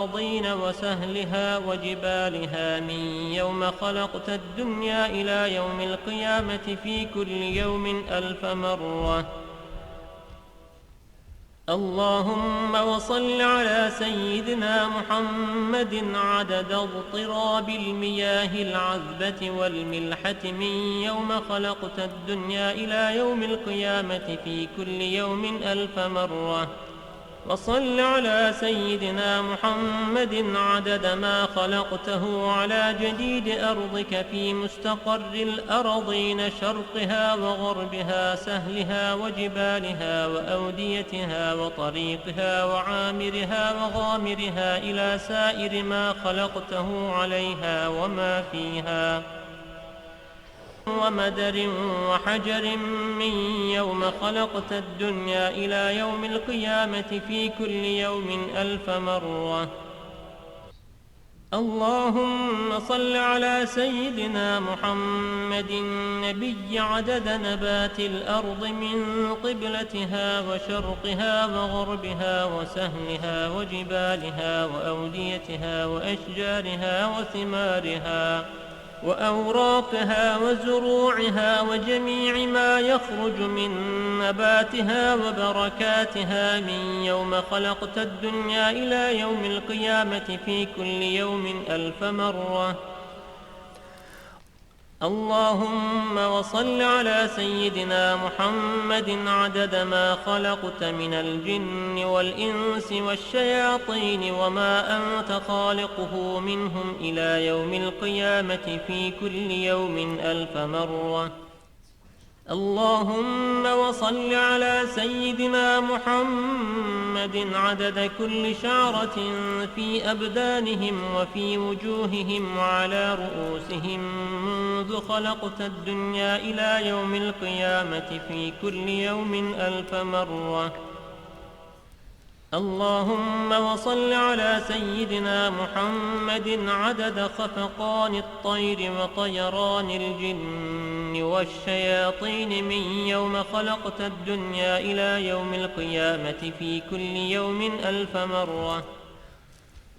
الأرضين وسهلها وجبالها من يوم خلقت الدنيا إلى يوم القيامة في كل يوم 1000 مرة. اللهم وصل على سيدنا محمد عدد اضطراب المياه العذبة والملحة من يوم خلقت الدنيا إلى يوم القيامة في كل يوم 1000 مرة. وصل على سيدنا محمد عدد ما خلقته على جديد أرضك في مستقر الأراضين شرقها وغربها سهلها وجبالها وأوديتها وطريقها وعامرها وغامرها إلى سائر ما خلقته عليها وما فيها ومدر وحجر من يوم خلقت الدنيا إلى يوم القيامة في كل يوم 1000 مرة. اللهم صل على سيدنا محمد النبي عدد نبات الأرض من قبلتها وشرقها وغربها وسهلها وجبالها وأوديتها وأشجارها وثمارها وأوراقها وزروعها وجميع ما يخرج من نباتها وبركاتها من يوم خلقت الدنيا إلى يوم القيامة في كل يوم 1000 مرة. اللهم وصل على سيدنا محمد عدد ما خلقت من الجن والإنس والشياطين وما أنت خالقه منهم إلى يوم القيامة في كل يوم 1000 مرة. اللهم وصل على سيدنا محمد عدد كل شعرة في أبدانهم وفي وجوههم وعلى رؤوسهم منذ خلقت الدنيا إلى يوم القيامة في كل يوم 1000 مرة. اللهم وصل على سيدنا محمد عدد خفقان الطير وطيران الجن والشياطين من يوم خلقت الدنيا إلى يوم القيامة في كل يوم 1000 مرة.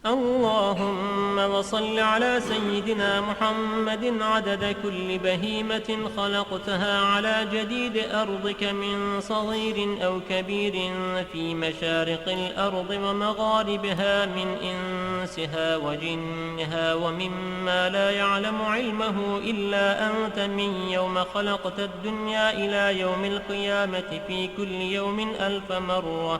اللهم وصل على سيدنا محمد عدد كل بهيمة خلقتها على جديد أرضك من صغير أو كبير في مشارق الأرض ومغاربها من إنسها وجنها ومما لا يعلم علمه إلا أنت من يوم خلقت الدنيا إلى يوم القيامة في كل يوم 1000 مرة.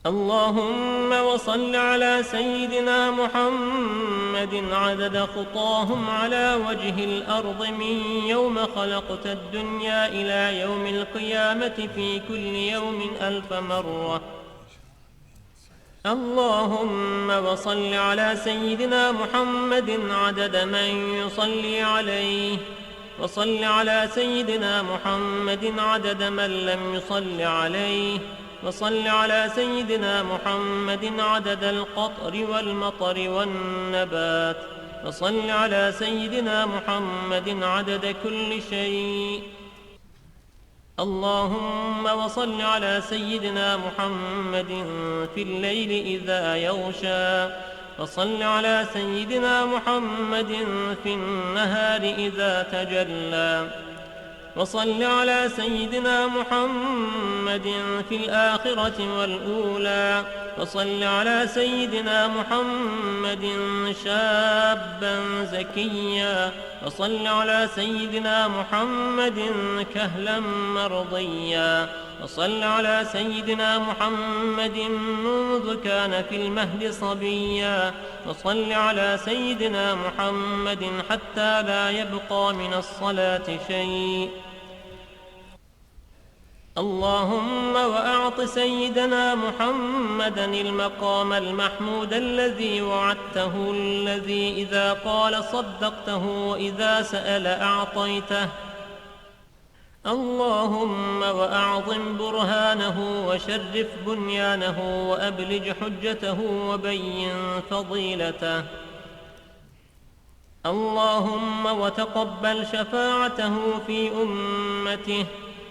اللهم وصل على سيدنا محمد عدد خطاهم على وجه الأرض من يوم خلقت الدنيا إلى يوم القيامة في كل يوم 1000 مرة. اللهم وصل على سيدنا محمد عدد من يصلي عليه وصل على سيدنا محمد عدد من لم يصل عليه وصل على سيدنا محمد عدد القطر والمطر والنبات وصل على سيدنا محمد عدد كل شيء. اللهم وصل على سيدنا محمد في الليل إذا يغشى وصل على سيدنا محمد في النهار إذا تجلى وصل على سيدنا محمد في الآخرة والأولى وصل على سيدنا محمد شابا زكيا وصل على سيدنا محمد كهلا مرضيا وصل على سيدنا محمد منذ كان في المهد صبيا وصل على سيدنا محمد حتى لا يبقى من الصلاة شيء. اللهم وأعط سيدنا محمدا المقام المحمود الذي وعدته الذي إذا قال صدقته وإذا سأل أعطيته. اللهم وأعظم برهانه وشرف بنيانه وأبلج حجته وبين فضيلته. اللهم وتقبل شفاعته في أمته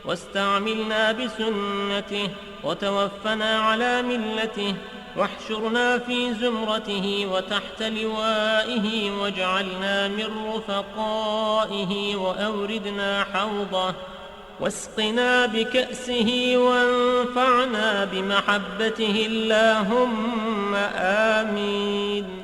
واستعملنا بسنته وتوفنا على ملته واحشرنا في زمرته وتحت لوائه واجعلنا من رفقائه وأوردنا حوضه واسقنا بكأسه وانفعنا بمحبته اللهم آمين.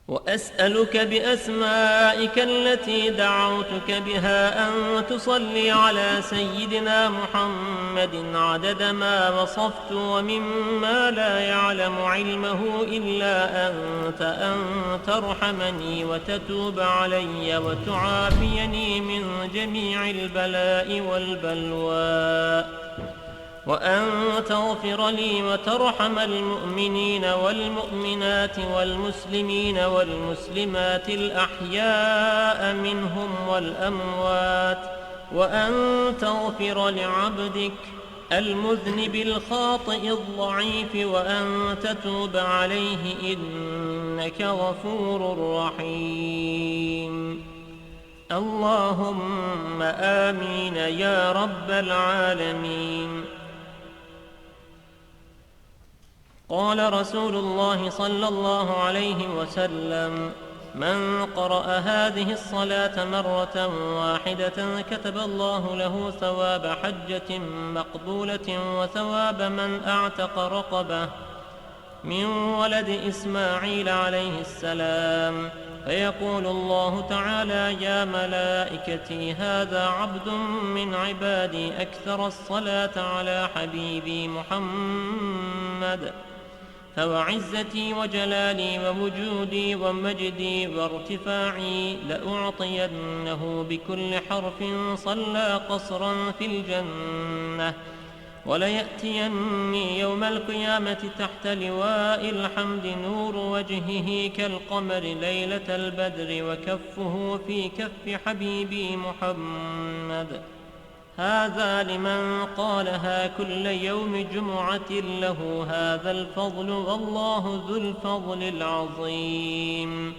وأسألك بأسمائك التي دعوتك بها أن تصلي على سيدنا محمد عدد ما وصفت ومما لا يعلم علمه إلا أنت، أن ترحمني وتتوب علي وتعافيني من جميع البلاء والبلوى، وأن تغفر لي وترحم المؤمنين والمؤمنات والمسلمين والمسلمات الأحياء منهم والأموات، وأن تغفر لعبدك المذنب الخاطئ الضعيف وأن تتوب عليه إنك غفور رحيم. اللهم آمين يا رب العالمين. قال رسول الله صلى الله عليه وسلم: من قرأ هذه الصلاة مرة واحدة كتب الله له ثواب حجة مقبولة وثواب من أعتق رقبة من ولد إسماعيل عليه السلام. فيقول الله تعالى: يا ملائكتي هذا عبد من عبادي أكثر الصلاة على حبيبي محمد، فوعزتي وجلالي ووجودي ومجدي وارتفاعي لأعطينه بكل حرف صلى قصرا في الجنة، وليأتيني يوم القيامة تحت لواء الحمد نور وجهه كالقمر ليلة البدر وكفه في كف حبيبي محمد. هذا لمن قالها كل يوم جمعة له هذا الفضل، والله ذو الفضل العظيم.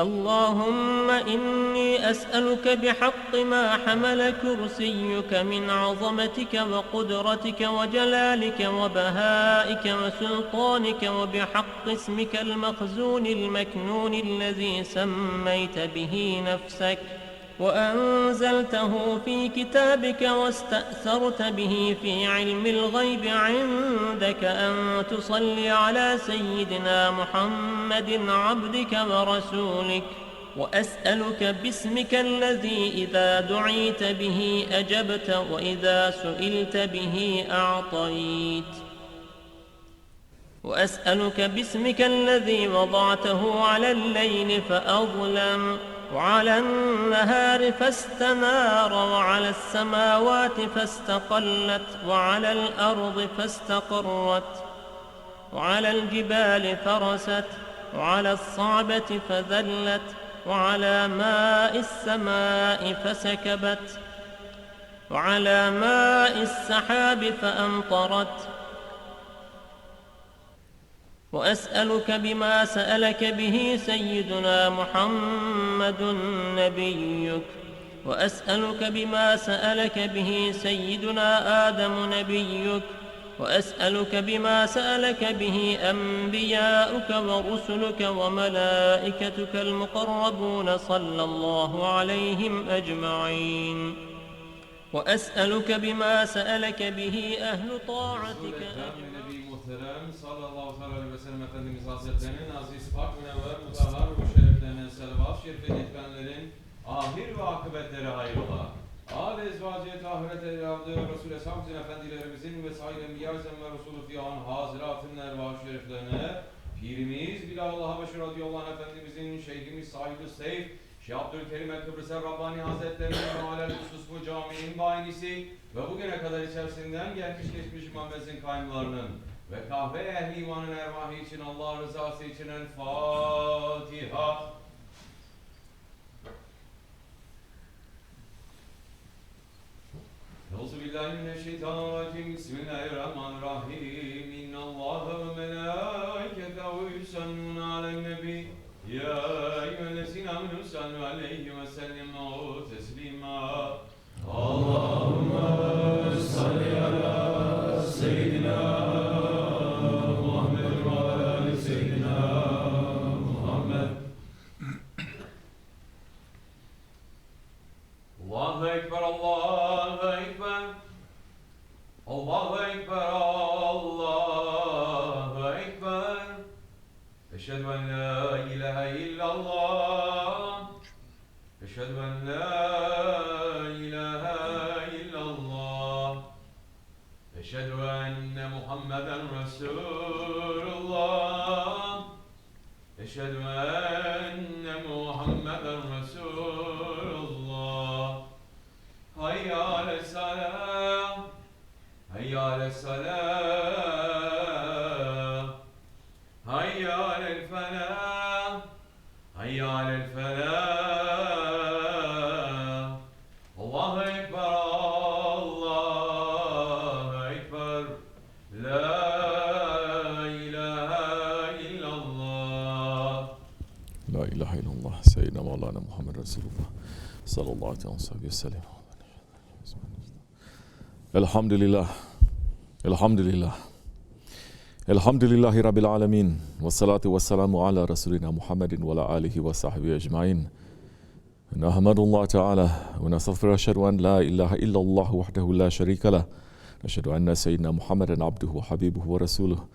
اللهم إني أسألك بحق ما حمل كرسيك من عظمتك وقدرتك وجلالك وبهائك وسلطانك، وبحق اسمك المخزون المكنون الذي سميت به نفسك وأنزلته في كتابك واستأثرت به في علم الغيب عندك، أن تصلي على سيدنا محمد عبدك ورسولك. وأسألك باسمك الذي إذا دعيت به أجبت وإذا سئلت به أعطيت. وأسألك باسمك الذي وضعته على الليل فأظلم، وعلى النهار فاستنار، وعلى السماوات فاستقلت، وعلى الأرض فاستقرت، وعلى الجبال فرست، وعلى الصعبة فذلت، وعلى ماء السماء فسكبت، وعلى ماء السحاب فأمطرت. وأسألك بما سألك به سيدنا محمد نبيك، وأسألك بما سألك به سيدنا آدم نبيك، وأسألك بما سألك به أنبياؤك ورسلك وملائكتك المقربون صلى الله عليهم أجمعين. وأسألك بما سألك به أهل طاعتك Muhterem sallallahu aleyhi ve sellem Efendimiz Hazretlerinin aziz, pak, münevver, mutahhar ve şeriflerine selavat-ı şerife getirenlerin ahir ve akıbetleri hayrola. Âl-i ezvaciyet ahiret evladı Resul-i Eshamzin Efendilerimizin ve sair enbiya-i ve Resulü fiyan haziratın ervah-ı şeriflerine Pirimiz Bilallah Habeşi radıyallahu anh Efendimizin, Şeyhimiz SahibulSaif Şeyh Abdulkerim Kibrisi Rabbani Hazretlerinin ve alel-husus caminin bayinisi ve bugüne kadar içerisinden gelmiş geçmiş Muhammed'in kaymlarının ve kahve ehli imanın ervahı için Allah rızası için el Fatiha. Euzubillahimineşşeytanirracim. Bismillahirrahmanirrahim. İnnallâhe ve melâiketehu yusallûne alen-nebi. Ya eyyühellezîne âmenû sallu aleyhi ve sellimû teslîmâ. Allahümme salli ala seyyidina Muhammed ve أشهد أن لا إله إلا الله أشهد أن لا إله إلا الله أشهد أن محمدا رسول الله أشهد أن محمدا رسول الله حي على الصلاة حي على الصلاة حي على الفلاح حي على الفلاح الله أكبر الله أكبر لا إله إلا الله لا إله إلا الله سيدنا مولانا محمد رسول الله صلى الله عليه وسلم. الحمد لله الحمد لله الحمد لله رب العالمين والصلاة والسلام على رسولنا محمد وعلى آله وصحبه أجمعين. نحمد الله تعالى ونستغفر أشهد أن لا إله إلا الله وحده لا شريك له نشهد أن سيدنا محمدا عبده وحبيبه ورسوله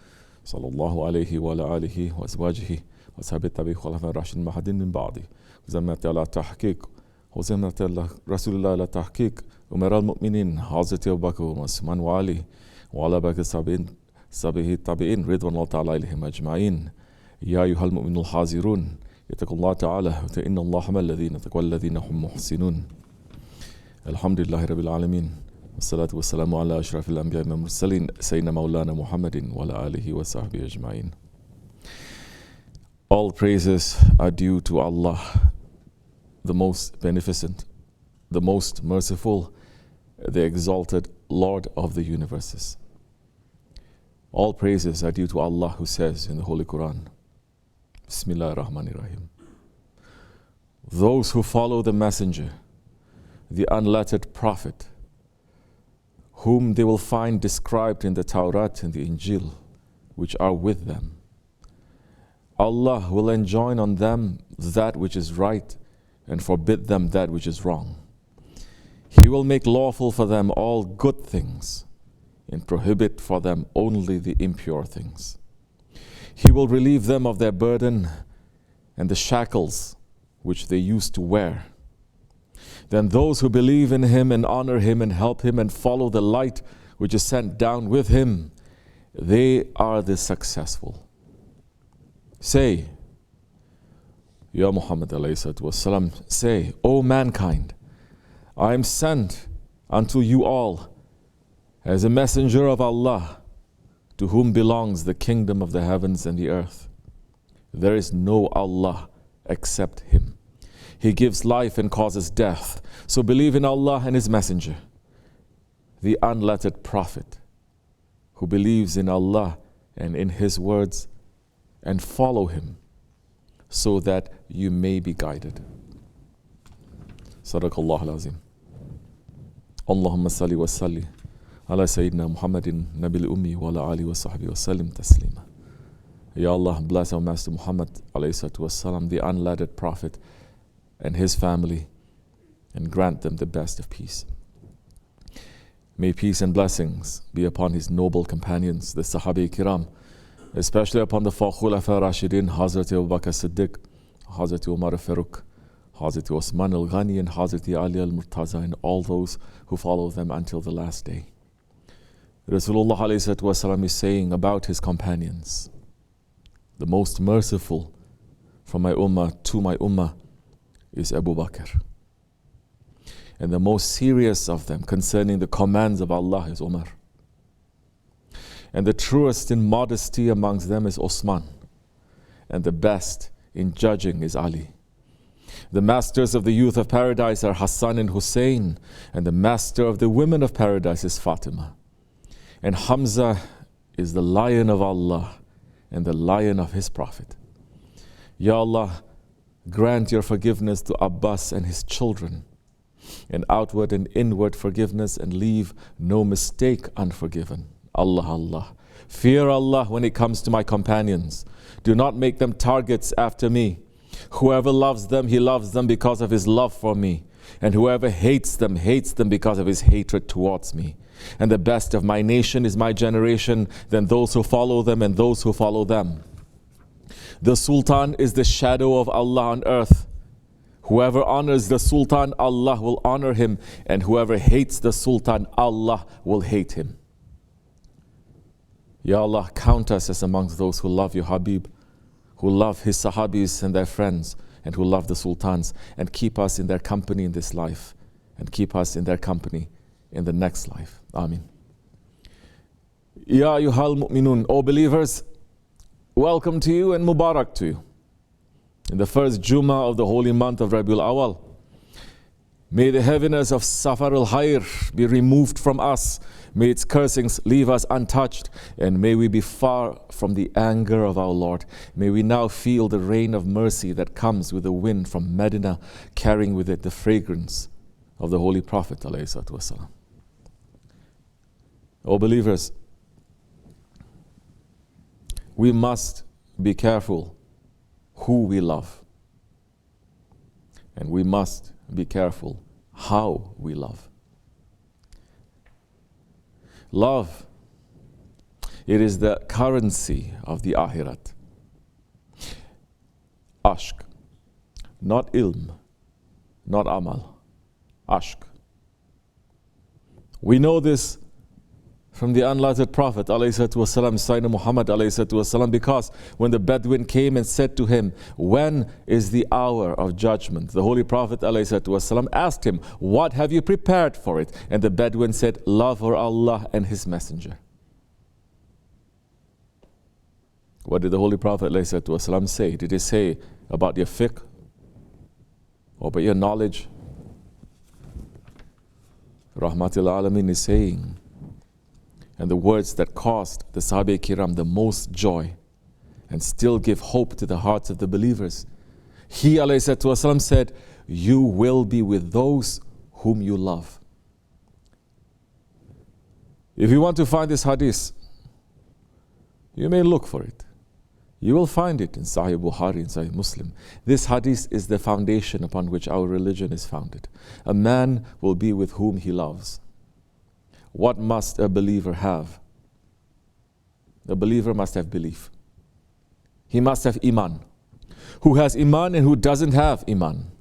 صلى الله عليه وعلى آله وأزواجه وصحبه التابعين خلفاء الراشدين المهديين من بعده وزمت على تحقيق وزمت على رسول الله على تحقيق أمراء المؤمنين حضرت أبو بكر وعثمان وعلي وعلى باقي الصحابة التابعين رضوان الله تعالى عليهم أجمعين. يا أيها المؤمنون الحاذرون اتقوا الله تعالى وإن الله مع الذين اتقوا والذين هم محسنون. الحمد لله رب العالمين والصلاة والسلام على أشرف الأنبياء والمرسلين سيدنا مولانا محمد وعلى آله وصحبه أجمعين. All praises are due to Allah, the most beneficent, the most merciful, the exalted Lord of the universes. All praises are due to Allah who says in the Holy Quran, Bismillah ar-Rahman ar-Rahim. Those who follow the messenger, the unlettered prophet, whom they will find described in the Tawrat and the Injil, which are with them, Allah will enjoin on them that which is right and forbid them that which is wrong. He will make lawful for them all good things and prohibit for them only the impure things. He will relieve them of their burden and the shackles which they used to wear. Then those who believe in Him and honor Him and help Him and follow the light which is sent down with Him, they are the successful. Say, Ya Muhammad ﷺ, say, O mankind, I am sent unto you all as a messenger of Allah, to whom belongs the kingdom of the heavens and the earth. There is no Allah except Him. He gives life and causes death. So believe in Allah and His messenger, the unlettered prophet, who believes in Allah and in His words, and follow Him, so that you may be guided. Sadaqallahu al-Azim. Allahumma salli wa salli ala Sayyidina Muhammadin Nabil Ummi wa ala alihi wa sahbihi wa sallim taslima. Ya Allah, bless our Master Muhammad alayhi salatu wa salam, the unlettered prophet, and his family, and grant them the best of peace. May peace and blessings be upon his noble companions, the Sahabi-Kiram, especially upon the four Khulafa Rashidin, Hazrat Abu Bakr Siddiq, Hazrat Umar Farooq, Hazrat Osman al-Ghani, and Hazrat Ali al-Murtaza, and all those who follow them until the last day. Rasulullah ﷺ is saying about his companions, the most merciful from my ummah to my ummah is Abu Bakr. And the most serious of them concerning the commands of Allah is Umar. And the truest in modesty amongst them is Osman. And the best in judging is Ali. The masters of the youth of paradise are Hassan and Hussein, and the master of the women of paradise is Fatima. And Hamza is the lion of Allah and the lion of His Prophet. Ya Allah, grant your forgiveness to Abbas and his children, and outward and inward forgiveness, and leave no mistake unforgiven. Allah, Allah. Fear Allah when it comes to my companions. Do not make them targets after me. Whoever loves them, he loves them because of his love for me. And whoever hates them because of his hatred towards me. And the best of my nation is my generation, then those who follow them and those who follow them. The Sultan is the shadow of Allah on earth. Whoever honors the Sultan, Allah will honor him, and whoever hates the Sultan, Allah will hate him. Ya Allah, count us as amongst those who love your Habib, who love his Sahabis and their friends, and who love the Sultans, and keep us in their company in this life, and keep us in their company in the next life. Ameen. Ya ayyuhal mu'minun, O believers, welcome to you and Mubarak to you. In the first Jummah of the holy month of Rabi al-Awwal, may the heaviness of Safar al-Hayr be removed from us. May its cursings leave us untouched, and may we be far from the anger of our Lord. May we now feel the rain of mercy that comes with the wind from Medina, carrying with it the fragrance of the Holy Prophet ﷺ. O believers, we must be careful who we love, and we must be careful how we love. Love, it is the currency of the Akhirat. Ashq, not ilm, not amal. Ashq. We know this from the unlettered Prophet ﷺ, Sayyidina Muhammad ﷺ, because when the Bedouin came and said to him, when is the hour of judgment? The Holy Prophet ﷺ asked him, what have you prepared for it? And the Bedouin said, love for Allah and His Messenger. What did the Holy Prophet ﷺ say? Did he say about your fiqh or about your knowledge? Rahmatul Alameen is saying, and the words that caused the Sahabi Kiram the most joy and still give hope to the hearts of the believers. He ﷺ said, you will be with those whom you love. If you want to find this hadith, you may look for it. You will find it in Sahih Bukhari and Sahih Muslim. This hadith is the foundation upon which our religion is founded. A man will be with whom he loves. What must a believer have? The believer must have belief. He must have iman. Who has iman and who doesn't have iman?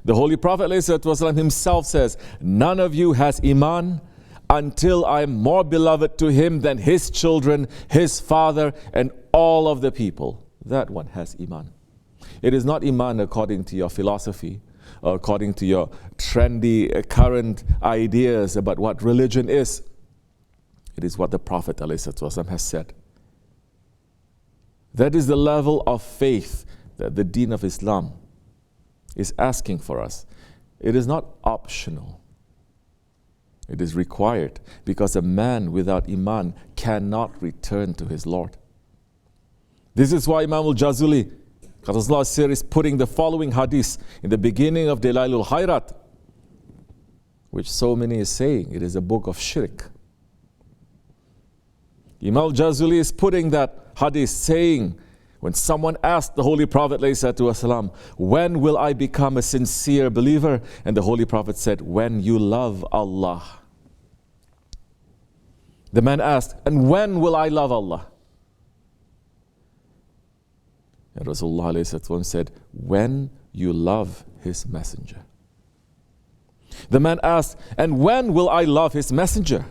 The Holy Prophet ﷺ himself says, none of you has iman until I am more beloved to him than his children, his father, and all of the people. That one has iman. It is not iman according to your philosophy, or according to your trendy current ideas about what religion is. It is what the Prophet ﷺ has said. That is the level of faith that the Deen of Islam is asking for us. It is not optional. It is required, because a man without iman cannot return to his Lord. This is why Imam al-Jazuli, Qadasullah series, putting the following hadith in the beginning of Dalailul Khairat, which so many is saying it is a book of shirk. Imam al-Jazuli is putting that hadith, saying, when someone asked the Holy Prophet ﷺ, when will I become a sincere believer? And the Holy Prophet said, when you love Allah. The man asked, and when will I love Allah? And Rasulullah ﷺ said, when you love His Messenger. The man asked, and when will I love His Messenger?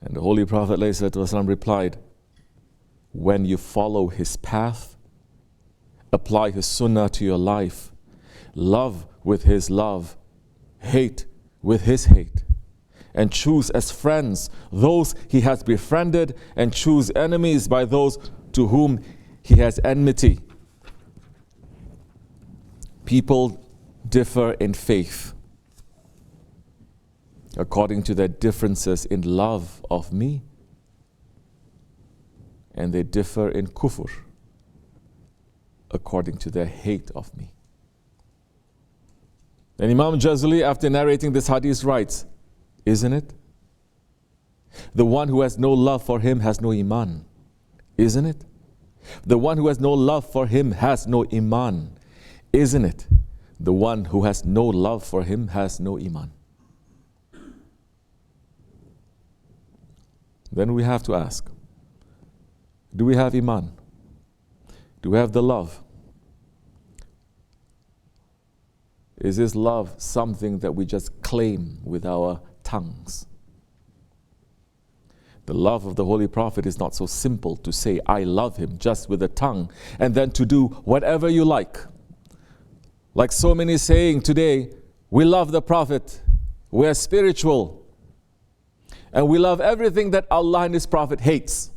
And the Holy Prophet ﷺ replied, when you follow His path, apply His sunnah to your life, love with His love, hate with His hate, and choose as friends those He has befriended, and choose enemies by those to whom He has enmity. People differ in faith according to their differences in love of me, and they differ in kufr according to their hate of me. And Imam Jazuli, after narrating this hadith, writes, isn't it? The one who has no love for him has no iman. Isn't it? The one who has no love for him has no iman. Isn't it? The one who has no love for him has no iman. Then we have to ask, do we have iman? Do we have the love? Is this love something that we just claim with our tongues? The love of the Holy Prophet is not so simple to say, I love him, just with the tongue, and then to do whatever you like. Like so many saying today, we love the Prophet, we are spiritual, and we love everything that Allah and His Prophet hates.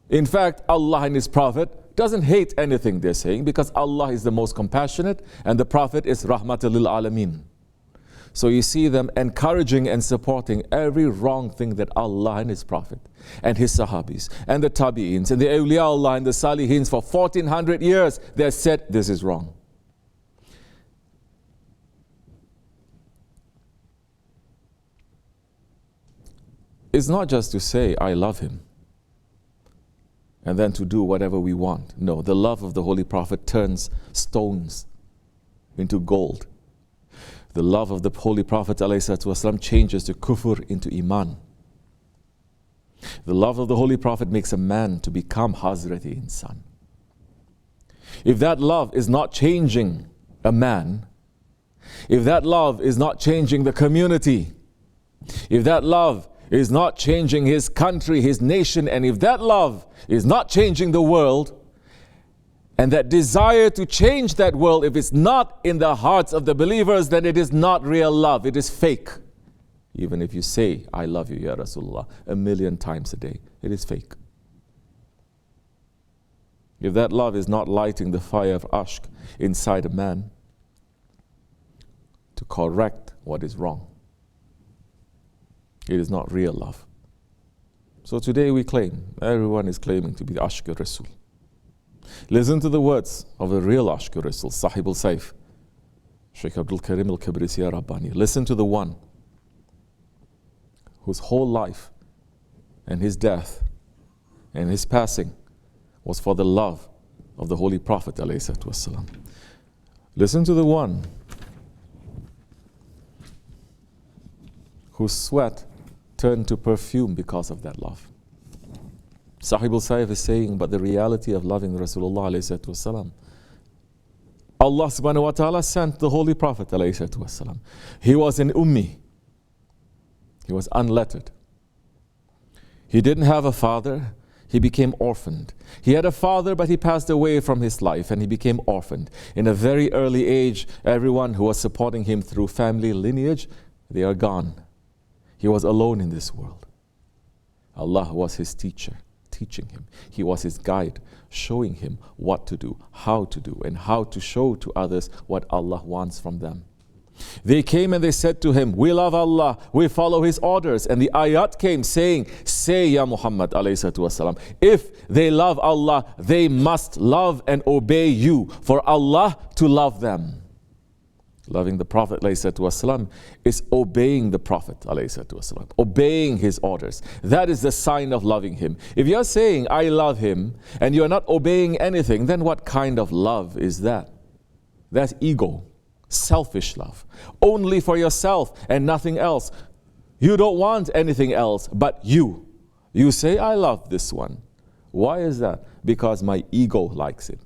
In fact, Allah and His Prophet doesn't hate anything, they're saying, because Allah is the most compassionate and the Prophet is Rahmatul lil Alameen. So you see them encouraging and supporting every wrong thing that Allah and His Prophet and His Sahabis and the Tabi'ins and the Awliya Allah and the Salihins for 1400 years, they said this is wrong. It's not just to say, I love him, and then to do whatever we want. No, the love of the Holy Prophet turns stones into gold. The love of the Holy Prophet ﷺ changes the kufr into iman. The love of the Holy Prophet makes a man to become Hazrati Insan. If that love is not changing a man, if that love is not changing the community, if that love is not changing his country, his nation, and if that love is not changing the world, and that desire to change that world, if it's not in the hearts of the believers, then it is not real love, it is fake. Even if you say, I love you, Ya Rasulullah, 1,000,000 times a day, it is fake. If that love is not lighting the fire of ashq inside a man to correct what is wrong, it is not real love. So today we claim, everyone is claiming to be the Ashq Rasul. Listen to the words of a real Ashq Rasul, SahibulSaif, Shaykh Abdulkerim al-Kibrisi Rabbani. Listen to the one whose whole life and his death and his passing was for the love of the Holy Prophet ﷺ. Listen to the one whose sweat turned to perfume because of that love. SahibulSaif is saying, but the reality of loving Rasulullah ﷺ, Allah subhanahu wa ta'ala sent the Holy Prophet ﷺ. He was an ummi. He was unlettered. He didn't have a father. He became orphaned. He had a father, but he passed away from his life and he became orphaned. In a very early age, everyone who was supporting him through family lineage, they are gone. He was alone in this world. Allah was his teacher, teaching him. He was his guide, showing him what to do, and how to show to others what Allah wants from them. They came and they said to him, we love Allah, we follow His orders. And the ayat came saying, say, Ya Muhammad ﷺ, if they love Allah, they must love and obey you for Allah to love them. Loving the Prophet ﷺ is obeying the Prophet ﷺ, obeying his orders. That is the sign of loving him. If you're saying, I love him, and you're not obeying anything, then what kind of love is that? That's ego, selfish love. Only for yourself and nothing else. You don't want anything else but you. You say, I love this one. Why is that? Because my ego likes it.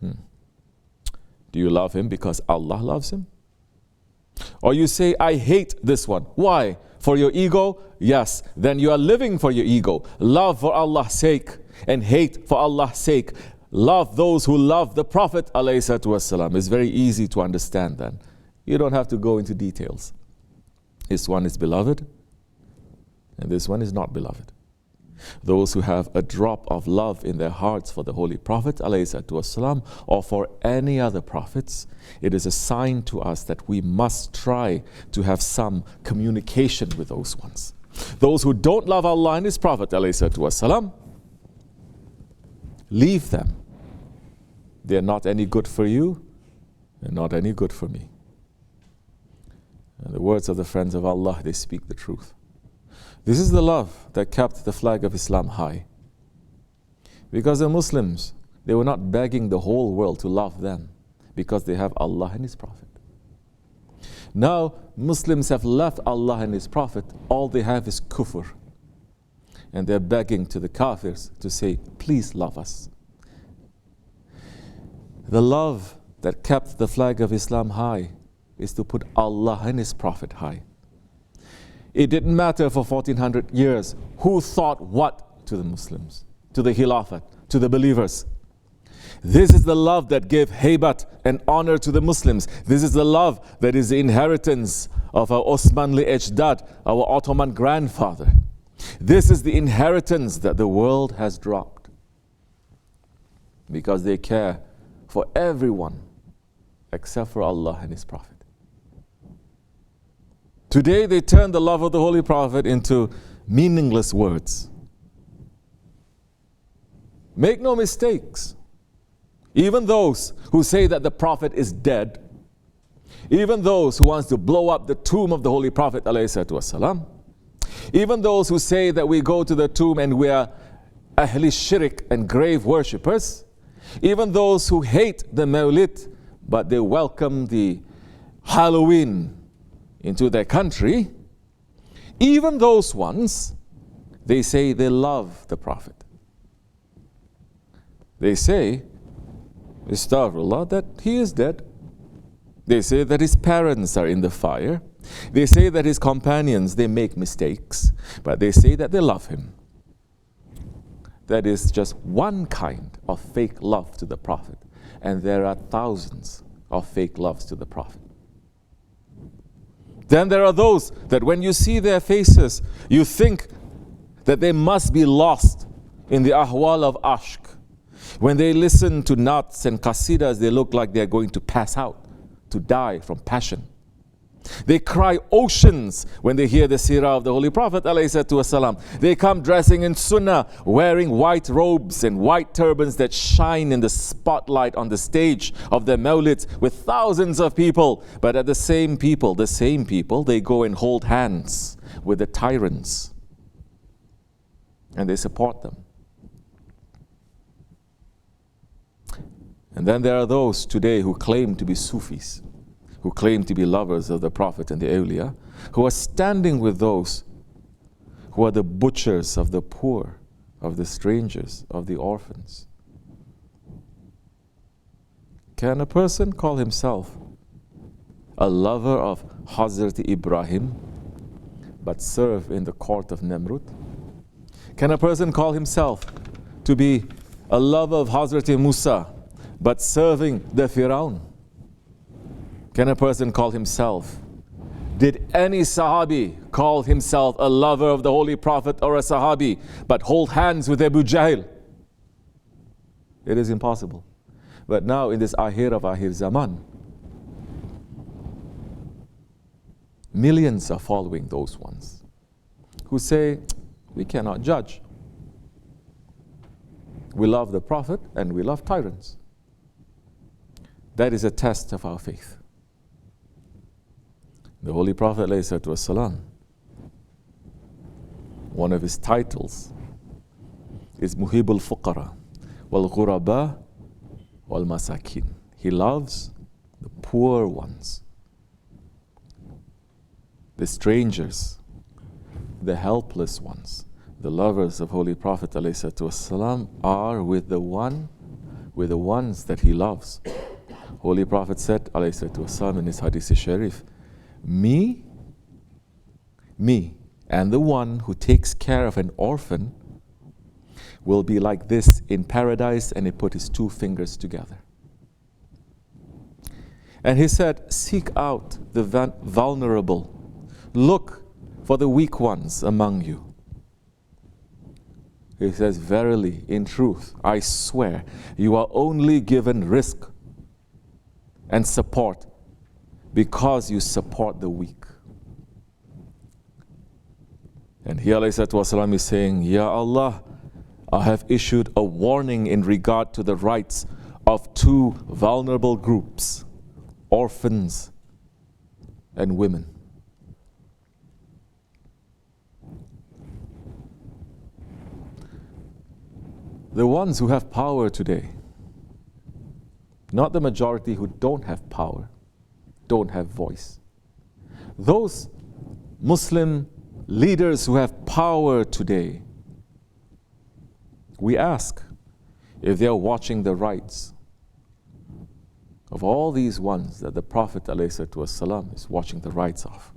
Do you love him because Allah loves him? Or you say, I hate this one. Why? For your ego? Yes. Then you are living for your ego. Love for Allah's sake and hate for Allah's sake. Love those who love the Prophet ﷺ. It's very easy to understand then. You don't have to go into details. This one is beloved and this one is not beloved. Those who have a drop of love in their hearts for the Holy Prophet ﷺ or for any other prophets, it is a sign to us that we must try to have some communication with those ones. Those who don't love Allah and His Prophet ﷺ, leave them. They are not any good for you, they're not any good for me. And the words of the friends of Allah, they speak the truth. This is the love that kept the flag of Islam high. Because the Muslims, they were not begging the whole world to love them because they have Allah and His Prophet. Now, Muslims have left Allah and His Prophet. All they have is kufr. And they're begging to the kafirs to say, please love us. The love that kept the flag of Islam high is to put Allah and His Prophet high. It didn't matter for 1400 years who thought what to the Muslims, to the Khilafat, to the believers. This is the love that gave haybat and honor to the Muslims. This is the love that is the inheritance of our Osmanli Ejdad, our Ottoman grandfather. This is the inheritance that the world has dropped because they care for everyone except for Allah and His Prophet. Today they turn the love of the Holy Prophet into meaningless words. Make no mistakes. Even those who say that the Prophet is dead, even those who want to blow up the tomb of the Holy Prophet ﷺ, even those who say that we go to the tomb and we are ahli shirk and grave worshippers, even those who hate the Mawlid but they welcome the Halloween into their country, even those ones, they say they love the Prophet. They say, Astaghfirullah, that he is dead. They say that his parents are in the fire. They say that his companions, they make mistakes, but they say that they love him. That is just one kind of fake love to the Prophet. And there are thousands of fake loves to the Prophet. Then there are those that when you see their faces, you think that they must be lost in the ahwal of ashq. When they listen to nats and qasidas, they look like they're going to pass out, to die from passion. They cry oceans when they hear the seerah of the Holy Prophet ﷺ. They come dressing in sunnah, wearing white robes and white turbans that shine in the spotlight on the stage of their mawlids with thousands of people. But at the same people, they go and hold hands with the tyrants. And they support them. And then there are those today who claim to be Sufis, who claim to be lovers of the Prophet and the awliya, who are standing with those who are the butchers of the poor, of the strangers, of the orphans. Can a person call himself a lover of Hazrat Ibrahim but serve in the court of Nemrut? Can a person call himself to be a lover of Hazrat Musa but serving the Firaun? Can a person call himself? Did any Sahabi call himself a lover of the Holy Prophet or a Sahabi but hold hands with Abu Jahl? It is impossible. But now in this Ahir of Ahir Zaman, millions are following those ones who say, we cannot judge. We love the Prophet and we love tyrants. That is a test of our faith. The Holy Prophet ﷺ, one of his titles is Muhibul Fuqara wal Ghuraba wal Masakin. He loves the poor ones, the strangers, the helpless ones. The lovers of Holy Prophet ﷺ are with the ones that he loves. Holy Prophet said ﷺ in his Hadith Sharif, me and the one who takes care of an orphan will be like this in paradise, and he put his two fingers together. And he said, seek out the vulnerable. Look for the weak ones among you. He says, verily, in truth, I swear, you are only given rizq and support because you support the weak. And here ﷺ is saying, Ya Allah, I have issued a warning in regard to the rights of two vulnerable groups, orphans and women. The ones who have power today, not the majority who don't have power, don't have voice. Those Muslim leaders who have power today, we ask if they are watching the rights of all these ones that the Prophet ﷺ is watching the rights of?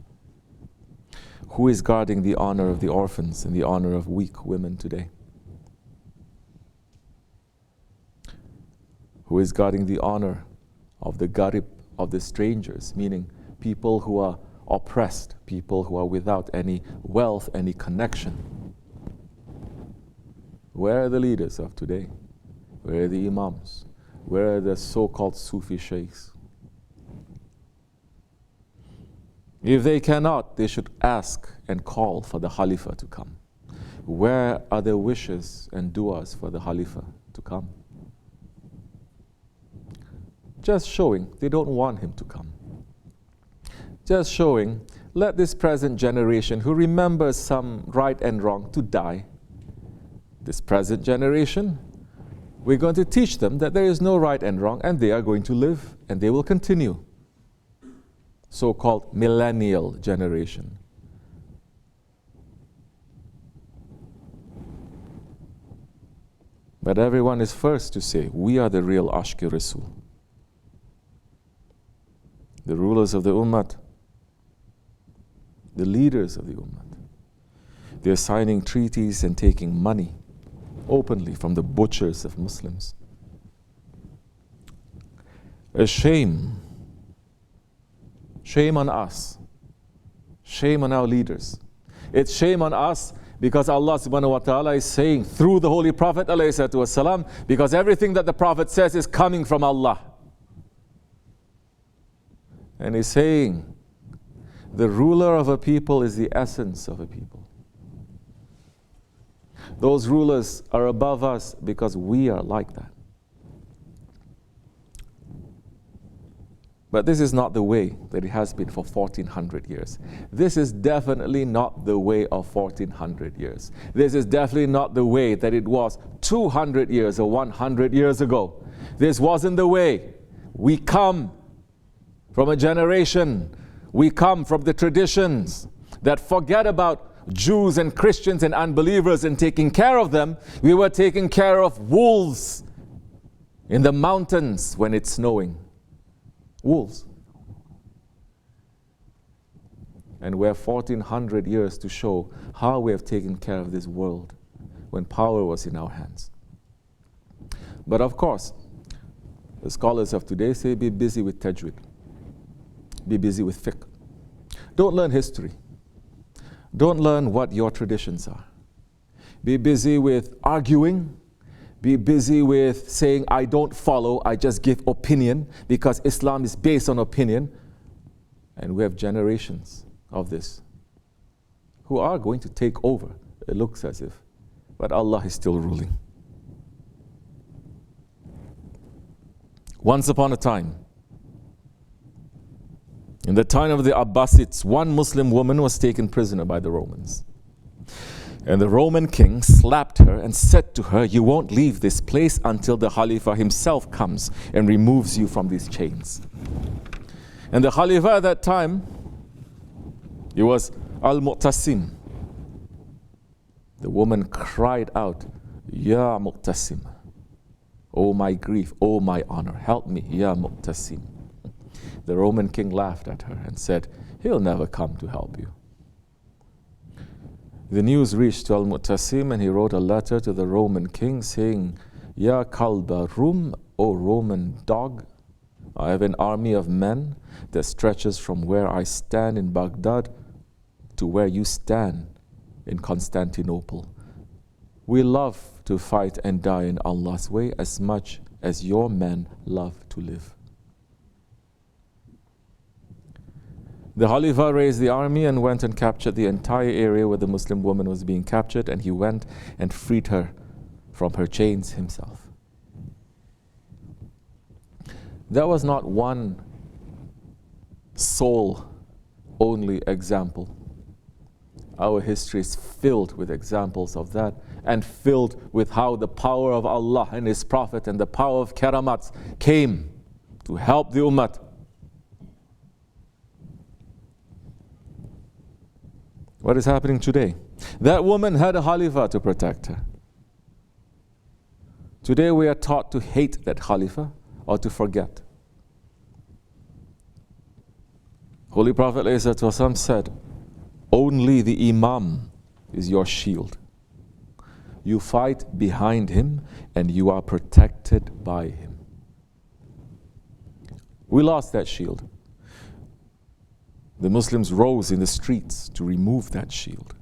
Who is guarding the honor of the orphans and the honor of weak women today? Who is guarding the honor of the garib, of the strangers, meaning people who are oppressed, people who are without any wealth, any connection? Where are the leaders of today? Where are the imams? Where are the so-called Sufi sheikhs? If they cannot, they should ask and call for the Khalifa to come. Where are the wishes and du'as for the Khalifa to come? Just showing they don't want him to come. Just showing, let this present generation who remembers some right and wrong to die. This present generation, we're going to teach them that there is no right and wrong, and they are going to live and they will continue. So-called millennial generation. But everyone is first to say, we are the real Ashki Rasul. The rulers of the Ummah, the leaders of the Ummah. They're signing treaties and taking money openly from the butchers of Muslims. A shame. Shame on us. Shame on our leaders. It's shame on us because Allah subhanahu wa ta'ala is saying through the Holy Prophet ﷺ, because everything that the Prophet says is coming from Allah. And he's saying, the ruler of a people is the essence of a people. Those rulers are above us because we are like that. But this is not the way that it has been for 1400 years. This is definitely not the way of 1400 years. This is definitely not the way that it was 200 years or 100 years ago. This wasn't the way. We come from a generation, we come from the traditions that forget about Jews and Christians and unbelievers and taking care of them. We were taking care of wolves in the mountains when it's snowing. Wolves. And we have 1400 years to show how we have taken care of this world when power was in our hands. But of course, the scholars of today say be busy with tajweed. Be busy with fiqh. Don't learn history. Don't learn what your traditions are. Be busy with arguing. Be busy with saying, I don't follow, I just give opinion because Islam is based on opinion. And we have generations of this who are going to take over. It looks as if. But Allah is still ruling. Once upon a time, in the time of the Abbasids, one Muslim woman was taken prisoner by the Romans. And the Roman king slapped her and said to her, you won't leave this place until the Khalifa himself comes and removes you from these chains. And the Khalifa at that time, he was al-Mu'tasim. The woman cried out, Ya Mu'tasim, oh my grief, oh my honor, help me, Ya Mu'tasim. The Roman king laughed at her and said, he'll never come to help you. The news reached to al-Mu'tasim and he wrote a letter to the Roman king saying, Ya Kalba Rum, O Roman dog, I have an army of men that stretches from where I stand in Baghdad to where you stand in Constantinople. We love to fight and die in Allah's way as much as your men love to live. The Khalifa raised the army and went and captured the entire area where the Muslim woman was being captured, and he went and freed her from her chains himself. That was not one sole only example. Our history is filled with examples of that, and filled with how the power of Allah and His Prophet and the power of karamats came to help the ummah. What is happening today? That woman had a Khalifa to protect her. Today we are taught to hate that Khalifa or to forget. Holy Prophet ﷺ said, only the Imam is your shield. You fight behind him and you are protected by him. We lost that shield. The Muslims rose in the streets to remove that shield.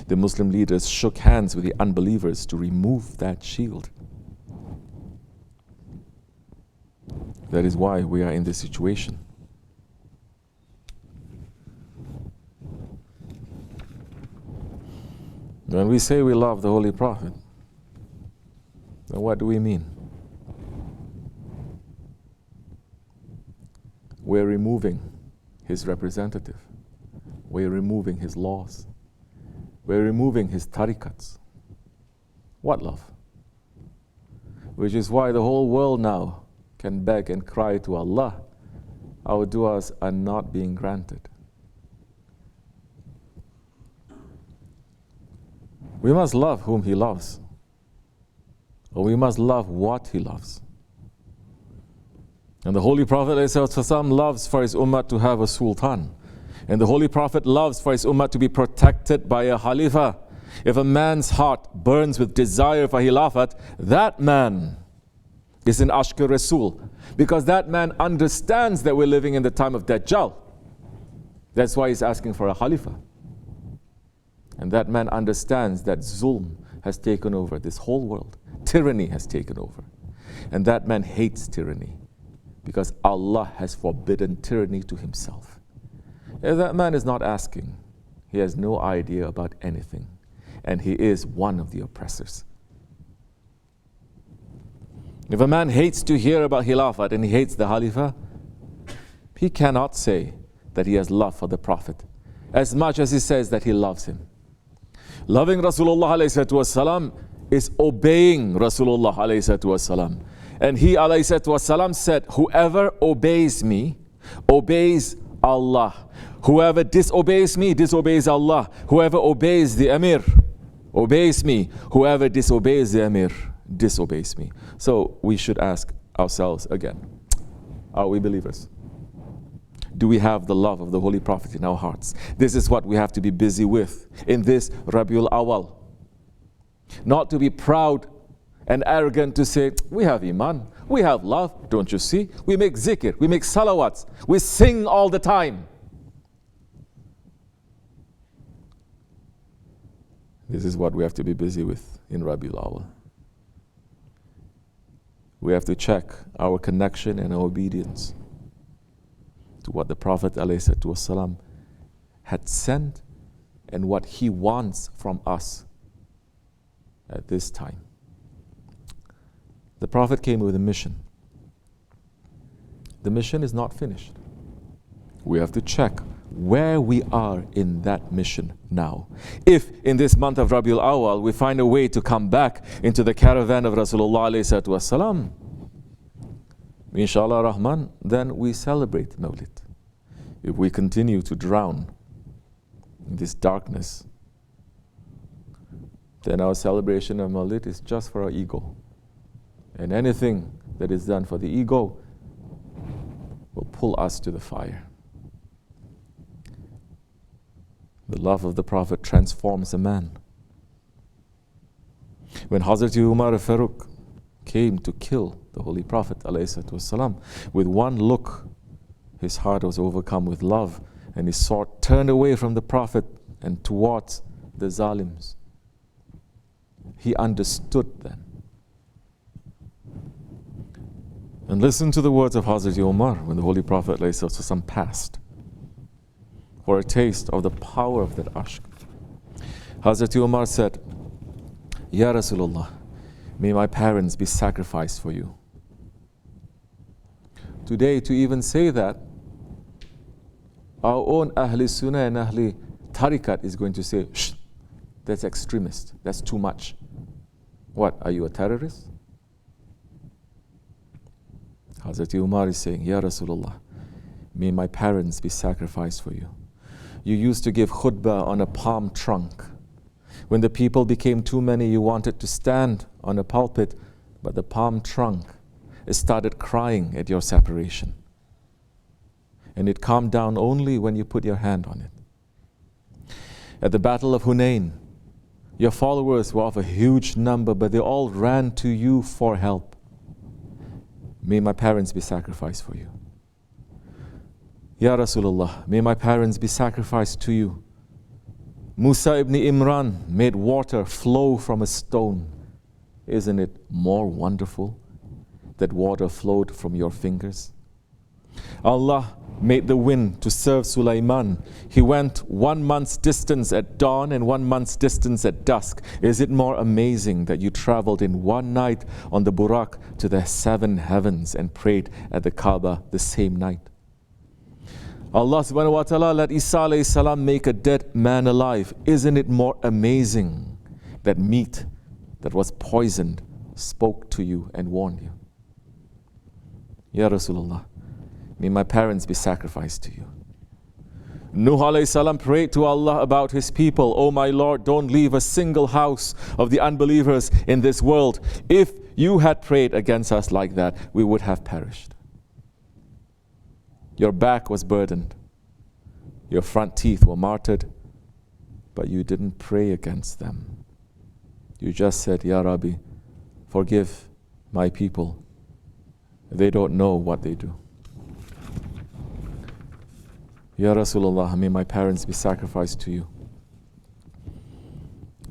The Muslim leaders shook hands with the unbelievers to remove that shield. That is why we are in this situation. When we say we love the Holy Prophet, then what do we mean? We're removing his representative. We're removing his laws. We're removing his tariqats. What love? Which is why the whole world now can beg and cry to Allah. Our du'as are not being granted. We must love whom he loves. Or we must love what he loves. And the Holy Prophet ﷺ loves for his ummah to have a sultan. And the Holy Prophet loves for his ummah to be protected by a Khalifa. If a man's heart burns with desire for Khilafat, that man is an Ashq Rasul. Because that man understands that we're living in the time of Dajjal. That's why he's asking for a Khalifa. And that man understands that zulm has taken over this whole world. Tyranny has taken over. And that man hates tyranny because Allah has forbidden tyranny to himself. If that man is not asking, he has no idea about anything. And he is one of the oppressors. If a man hates to hear about Khilafat and he hates the Khalifa, he cannot say that he has love for the Prophet as much as he says that he loves him. Loving Rasulullah ﷺ is obeying Rasulullah ﷺ. And he ﷺ said, whoever obeys me, obeys Allah. Whoever disobeys me, disobeys Allah. Whoever obeys the Amir, obeys me. Whoever disobeys the Amir, disobeys me. So we should ask ourselves again, are we believers? Do we have the love of the Holy Prophet in our hearts? This is what we have to be busy with in this Rabi al-Awwal. Not to be proud and arrogant to say, we have iman, we have love, don't you see? We make zikr, we make salawats, we sing all the time. This is what we have to be busy with in Rabi al-Awwal. We have to check our connection and our obedience to what the Prophet ﷺ had sent and what he wants from us at this time. The Prophet came with a mission. The mission is not finished. We have to check where we are in that mission now. If in this month of Rabi al-Awwal we find a way to come back into the caravan of Rasulullah ﷺ, Inshallah Rahman, then we celebrate Mawlid. If we continue to drown in this darkness, then our celebration of Mawlid is just for our ego. And anything that is done for the ego will pull us to the fire. The love of the Prophet transforms a man. When Hazrat Umar Farooq came to kill the Holy Prophet ﷺ, with one look, his heart was overcome with love, and his sword turned away from the Prophet and towards the Zalims. He understood then. And listen to the words of Hazrat Umar when the Holy Prophet ﷺ passed, for a taste of the power of that ashq. Hazrat Umar said, Ya Rasulullah, may my parents be sacrificed for you. Today, to even say that, our own Ahli Sunnah and Ahli Tariqat is going to say, shh, that's extremist, that's too much. What, are you a terrorist? Hazrat Umar is saying, Ya Rasulullah, may my parents be sacrificed for you. You used to give khutbah on a palm trunk. When the people became too many, you wanted to stand on a pulpit, but the palm trunk started crying at your separation. and it calmed down only when you put your hand on it. At the Battle of Hunain, your followers were of a huge number, but they all ran to you for help. May my parents be sacrificed for you. Ya Rasulullah, may my parents be sacrificed to you. Musa ibn Imran made water flow from a stone. Isn't it more wonderful that water flowed from your fingers? Allah made the wind to serve Sulaiman. He went 1 month's distance at dawn and 1 month's distance at dusk. Is it more amazing that you traveled in one night on the Burak to the 7 heavens and prayed at the Kaaba the same night? Allah subhanahu wa ta'ala let Isa alayhi salam make a dead man alive. Isn't it more amazing that meat that was poisoned spoke to you and warned you? Ya Rasulullah, may my parents be sacrificed to you. Nuh alayhi salam prayed to Allah about his people. Oh my Lord, don't leave a single house of the unbelievers in this world. If you had prayed against us like that, we would have perished. Your back was burdened. Your front teeth were martyred, but you didn't pray against them. You just said, Ya Rabi, forgive my people. They don't know what they do. Ya Rasulullah, may my parents be sacrificed to you.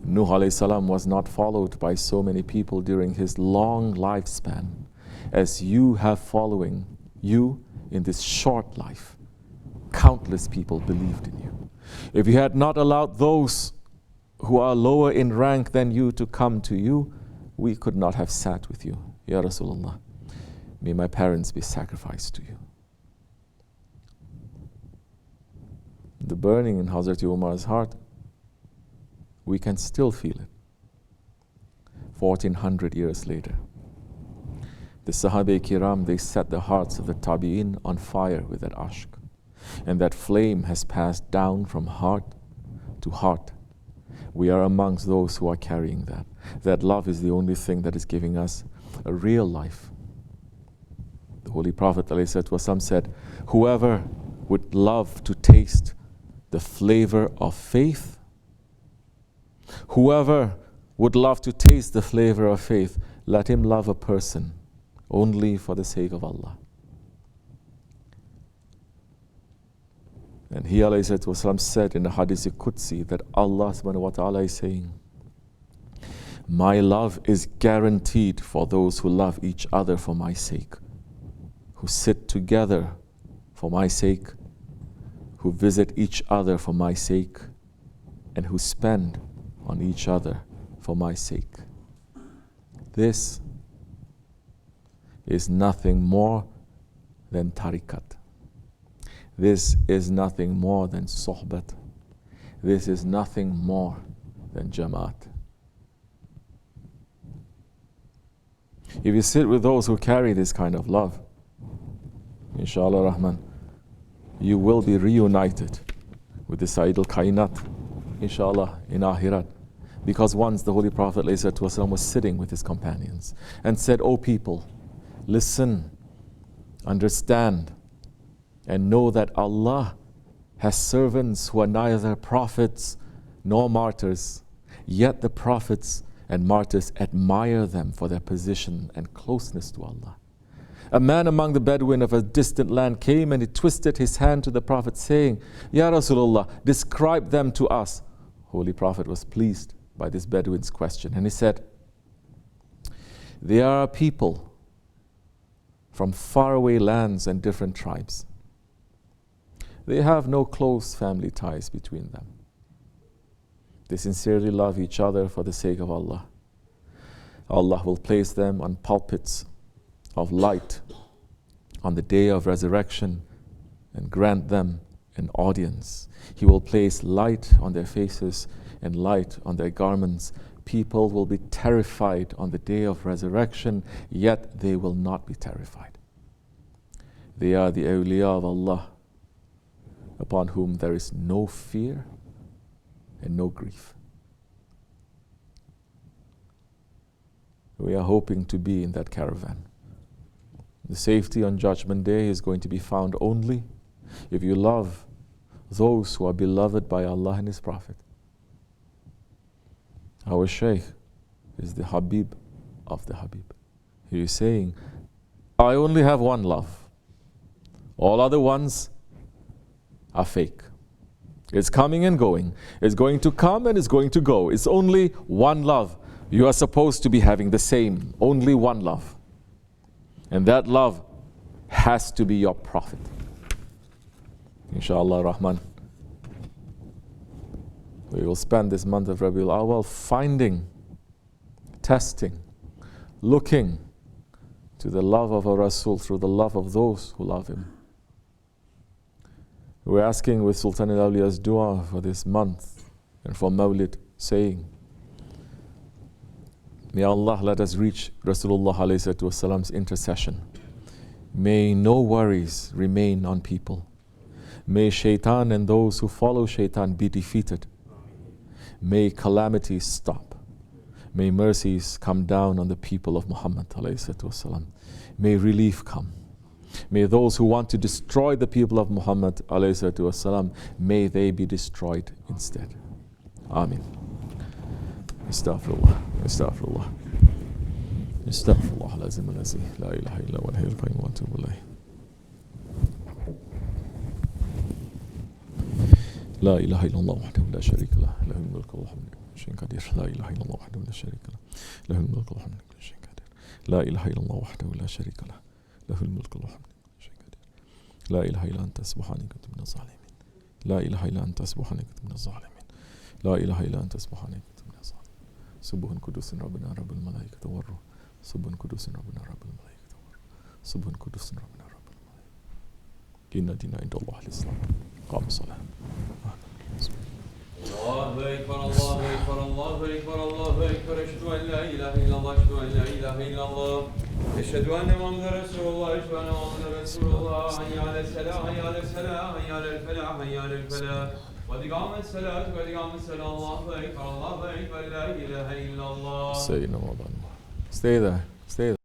Nuh alayhi salam was not followed by so many people during his long lifespan as you have following you in this short life. Countless people believed in you. If you had not allowed those who are lower in rank than you to come to you, we could not have sat with you. Ya Rasulullah, may my parents be sacrificed to you. The burning in Hazrat Umar's heart, we can still feel it. 1400 years later. The Sahabe-Kiram, they set the hearts of the Tabi'in on fire with that ashq. And that flame has passed down from heart to heart. We are amongst those who are carrying that. That love is the only thing that is giving us a real life. The Holy Prophet ﷺ said, whoever would love to taste the flavor of faith, whoever would love to taste the flavor of faith, let him love a person only for the sake of Allah. And he ﷺ said in the Hadith Qudsi that Allah subhanahu wa ta'ala is saying, my love is guaranteed for those who love each other for my sake, who sit together for my sake, who visit each other for my sake, and who spend on each other for my sake. This is nothing more than tariqat. This is nothing more than sohbat. This is nothing more than jamaat. If you sit with those who carry this kind of love, inshallah Rahman, you will be reunited with the Sayyid al-Kainat, inshallah, in Akhirat. Because once the Holy Prophet ﷺ was sitting with his companions and said, O people, listen, understand, and know that Allah has servants who are neither prophets nor martyrs, yet the prophets and martyrs admire them for their position and closeness to Allah. A man among the Bedouin of a distant land came and he twisted his hand to the Prophet saying, Ya Rasulullah, describe them to us. Holy Prophet was pleased by this Bedouin's question and he said, they are a people from faraway lands and different tribes. They have no close family ties between them. They sincerely love each other for the sake of Allah. Allah will place them on pulpits of light on the day of resurrection and grant them an audience. He will place light on their faces and light on their garments. People will be terrified on the day of resurrection, yet they will not be terrified. They are the awliya of Allah, upon whom there is no fear and no grief. We are hoping to be in that caravan. The safety on Judgment Day is going to be found only if you love those who are beloved by Allah and His Prophet. Our Shaykh is the Habib of the Habib. He is saying, I only have one love. All other ones are fake. It's coming and going. It's going to come and it's going to go. It's only one love. You are supposed to be having the same, only one love. And that love has to be your Prophet. Inshallah Rahman. We will spend this month of Rabi al-Awwal finding, testing, looking to the love of our Rasul through the love of those who love him. We're asking with Sultan al-Awliya's dua for this month and for Mawlid, saying, may Allah let us reach Rasulullah alayhi wasalam's intercession. May no worries remain on people. May shaitan and those who follow shaitan be defeated. May calamities stop. May mercies come down on the people of Muhammad alayhi wasalam. May relief come. May those who want to destroy the people of Muhammad alayhi wasalam, may they be destroyed instead. Ameen. Astaghfirullah. Astaghfirullah. Astaghfirullah lazim al-lazi. La ilaha illa wa al-hayyul qayyum wa atubu ilayh. لا إله إلا الله وحده لا شريك له له الملك والحمد لله كل شيء قدير لا إله إلا الله وحده لا شريك له له الملك والحمد لله كل شيء قدير لا إله إلا الله وحده لا شريك له له الملك والحمد لله كل شيء قدير لا إله إلا أنت سبحانك كنت من الظالمين لا إله إلا أنت سبحانك كنت من الظالمين لا إله إلا أنت سبحانك كنت من الظالمين سبحان قدوس ربنا رب الملائكة والروح سبحان قدوس ربنا رب الملائكة والروح سبحان قدوس ربنا رب الملائكة إن دين عند الله الإسلام قام الصلاة الله أكبر الله أكبر الله أكبر الله أكبر أشهد أن لا إله إلا الله أشهد أن لا إله إلا الله أشهد أن محمدا رسول الله أشهد أن محمدا رسول الله حي على السلام حي على السلام حي على الفلاح حي على الفلاح قد قامت الصلاة قد قامت الصلاة الله أكبر لا إله إلا الله. Stay there. Stay there.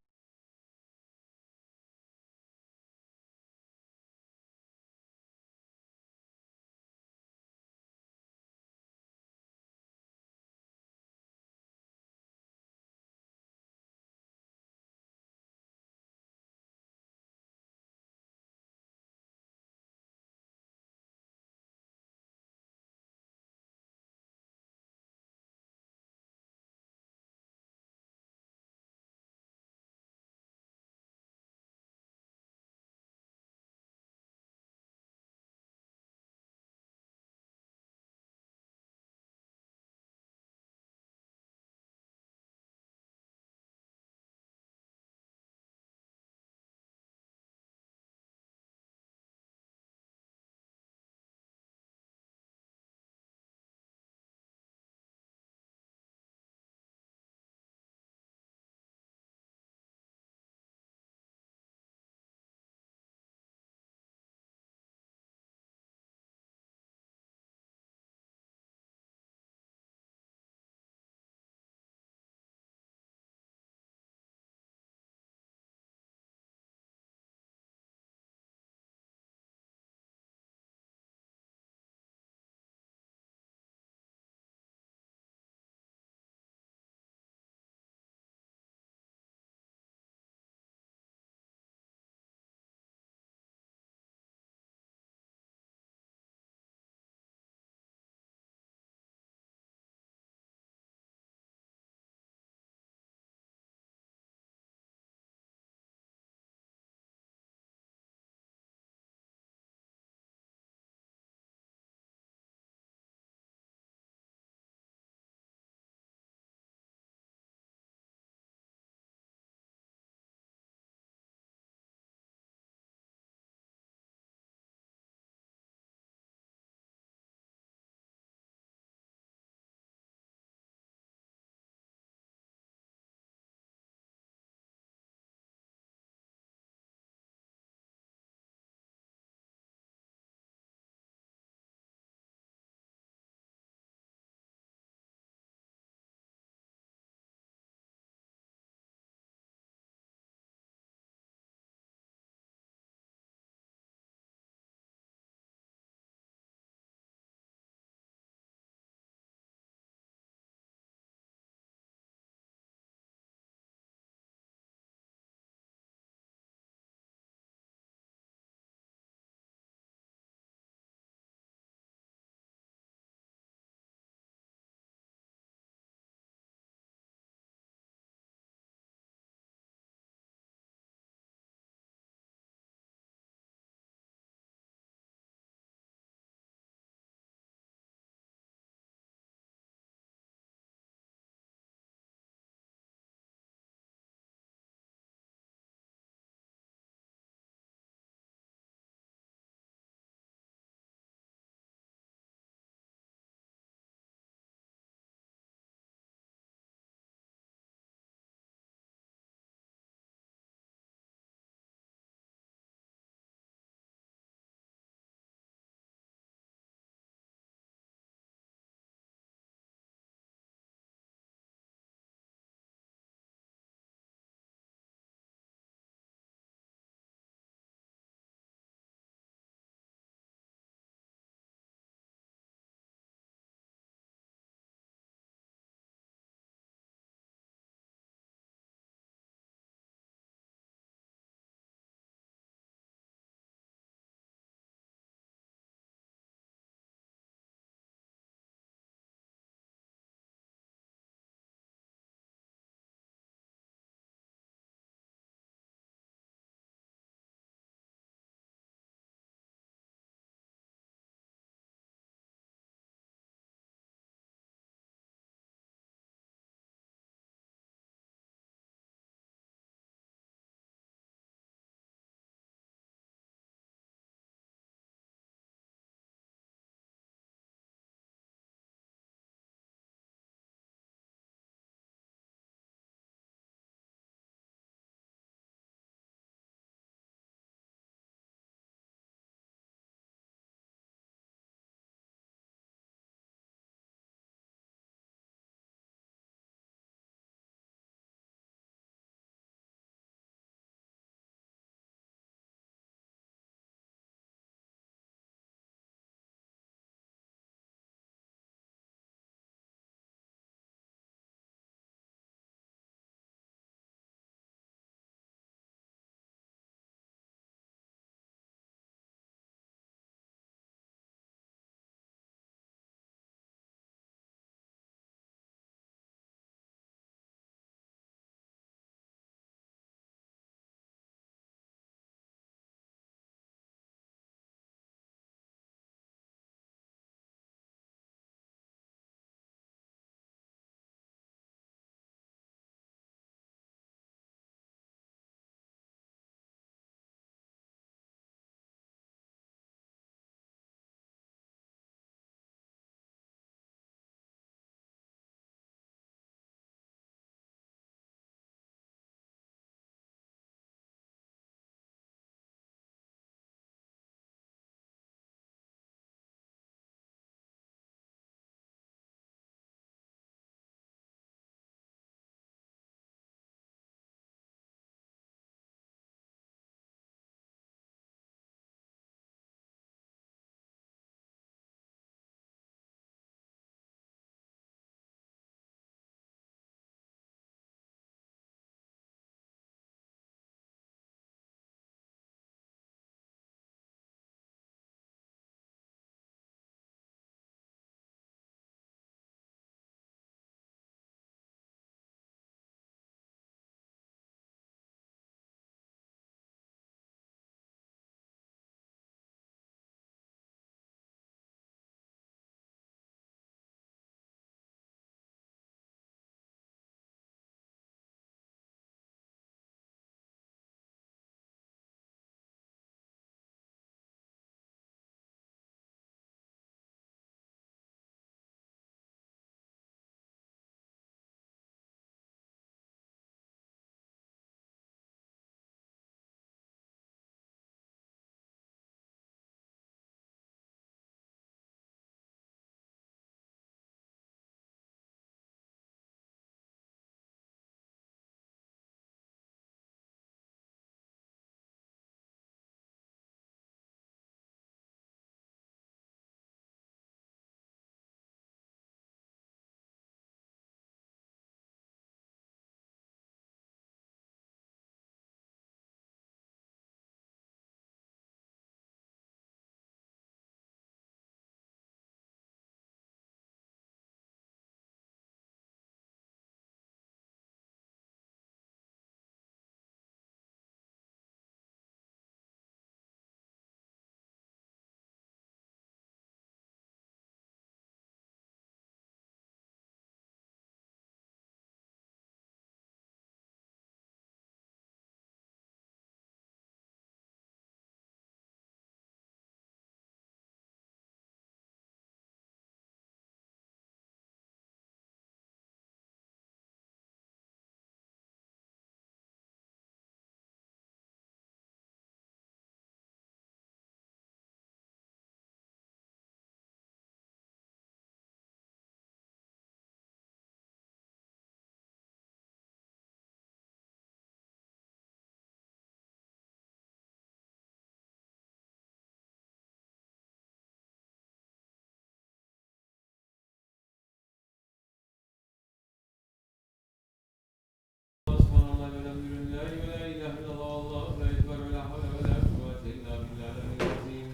والحمد لله ولا إله إلا الله والله أكبر ولا حول ولا قوة إلا بالله العلي العظيم.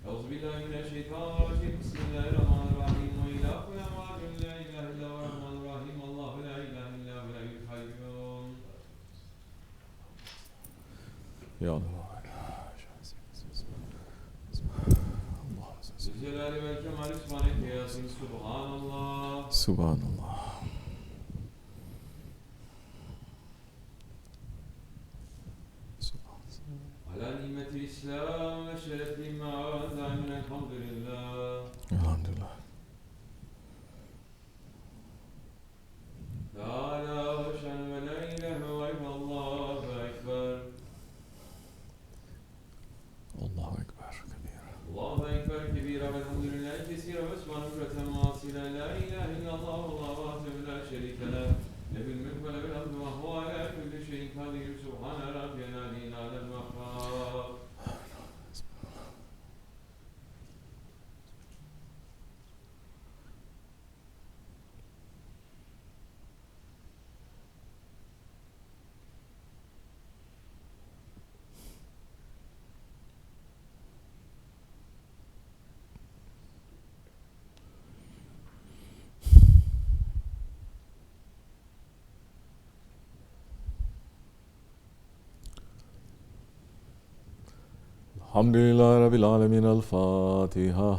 أعوذ بالله من الشيطان الرجيم. بسم الله الرحمن الرحيم. وإلهنا واحد لا إله إلا هو الرحمن الرحيم. الله لا إله إلا هو الحي القيوم. يا الله. الجلال والكمال سبحانك يا سيدي. سبحان الله. سبحان الله. على نعمة الإسلام وشرف الإيمان دائما الحمد لله. الحمد لله. تعالى وشأن ولا إله إلا الله أكبر. الله أكبر كبيرا. الله أكبر كبيرا والحمد لله كثيرا وسبحان بكرة واصلا. لا إله إلا الله والله وحده لا شريك له. له الملك وله الحمد وهو على كل شيء قدير. سبحان ربنا العلي على المخاف. الحمد لله رب العالمين. الفاتحة.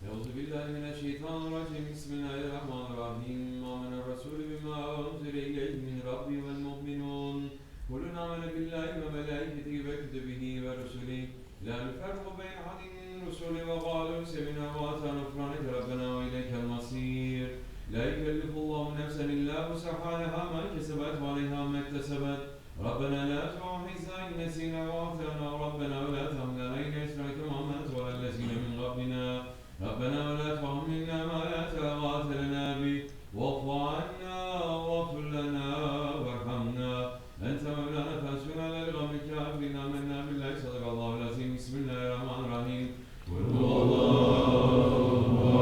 أعوذ بالله من الشيطان الرجيم. بسم الله الرحمن الرحيم. آمن الرسول بما أنزل إليه من ربه والمؤمنون كل آمن بالله وملائكته وكتبه ورسله لا نفرق بين أحد من رسله وقالوا سمعنا وأطعنا غفرانك ربنا وإليك المصير. لا يكلف الله نفسا إلا وسعها لها ما كسبت وعليها ما اكتسبت. ربنا لا تؤاخذنا إن نسينا وأخطأنا. ربنا ولا تحمل علينا إصرا كما حملته على الذين من قبلنا. ربنا ولا تحملنا ما لا طاقة لنا به واعف عنا واغفر لنا وارحمنا. أنت مولانا فانصرنا على القوم الكافرين. آمنا بالله صدق الله العظيم. بسم الله الرحمن الرحيم. قل هو الله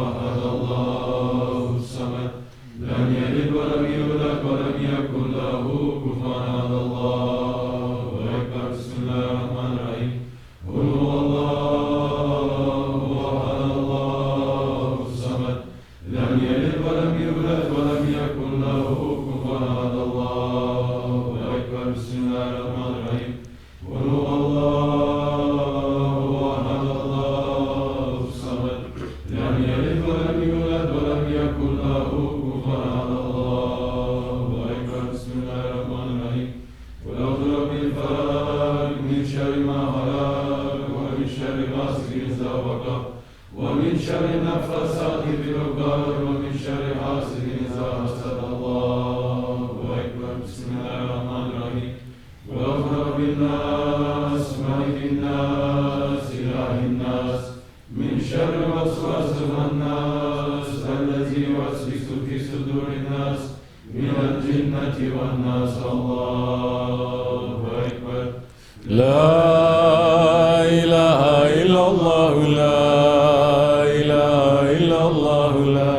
أحد الله الصمد لم يلد ولم يولد ولم يكن له كفوا أحد. الله أكبر. بسم الله الرحمن الرحيم. قل هو الله أحد الله الصمد لم يلد ولم يولد ولم يكن له كفوا أحد. الله أكبر. بسم الله الرحمن الرحيم. قل هو الله أحد الله الصمد لم يلد ولم يولد ولم يكن له كفوا أحد. الله أكبر. بسم الله الرحمن الرحيم. قل أعوذ برب الفلق من شر ما خلق ومن شر غاسق إذا وقب ومن شر النفاثات في العقد ومن شر حاسد إذا حسد. الله أكبر. بسم الله الرحمن الرحيم. قل أعوذ برب الناس ملك الناس إله الناس من شر الوسواس الخناس الذي يوسوس في صدور الناس من الجنة والناس. الله أكبر. لا إله إلا الله. لا إله إلا الله. لا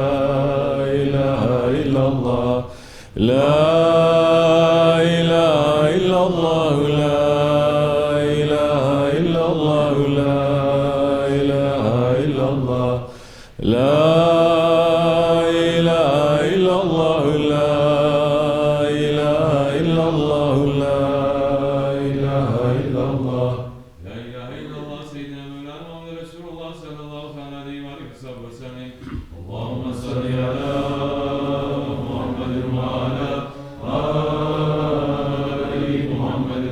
إله إلا الله. لا إله إلا الله. لا إله إلا الله. لا إله إلا الله. لا إله إلا الله. لا إله إلا الله. لا إله إلا الله. لا إله إلا الله. سيدنا مولانا محمد رسول الله صلى الله عليه وسلم. اللهم صل على محمد وعلى آل محمد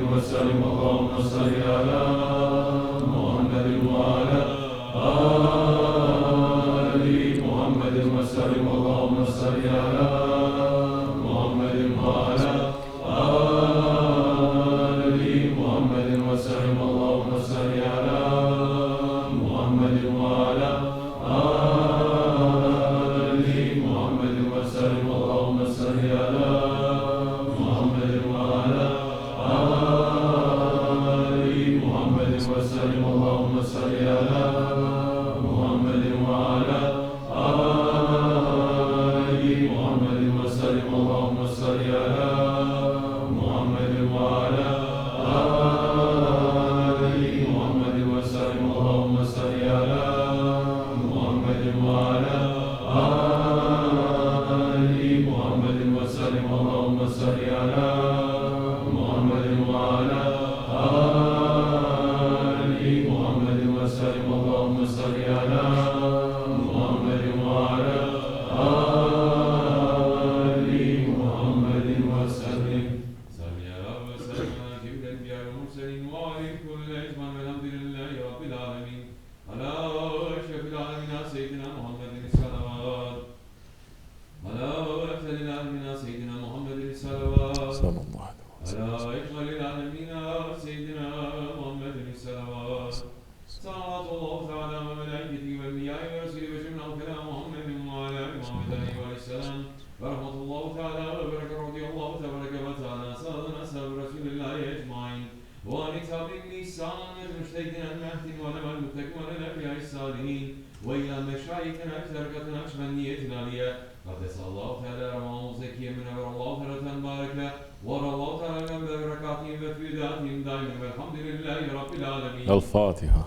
الفاتحة.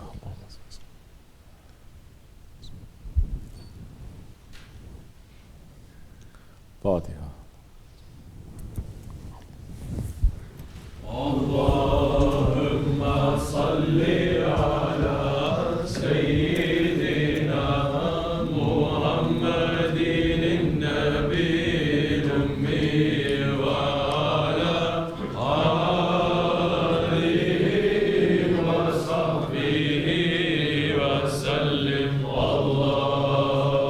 فاتحة. اللهم صل على سيدنا محمد النبي الأمي وعلى آله وصحبه وسلم. اللهم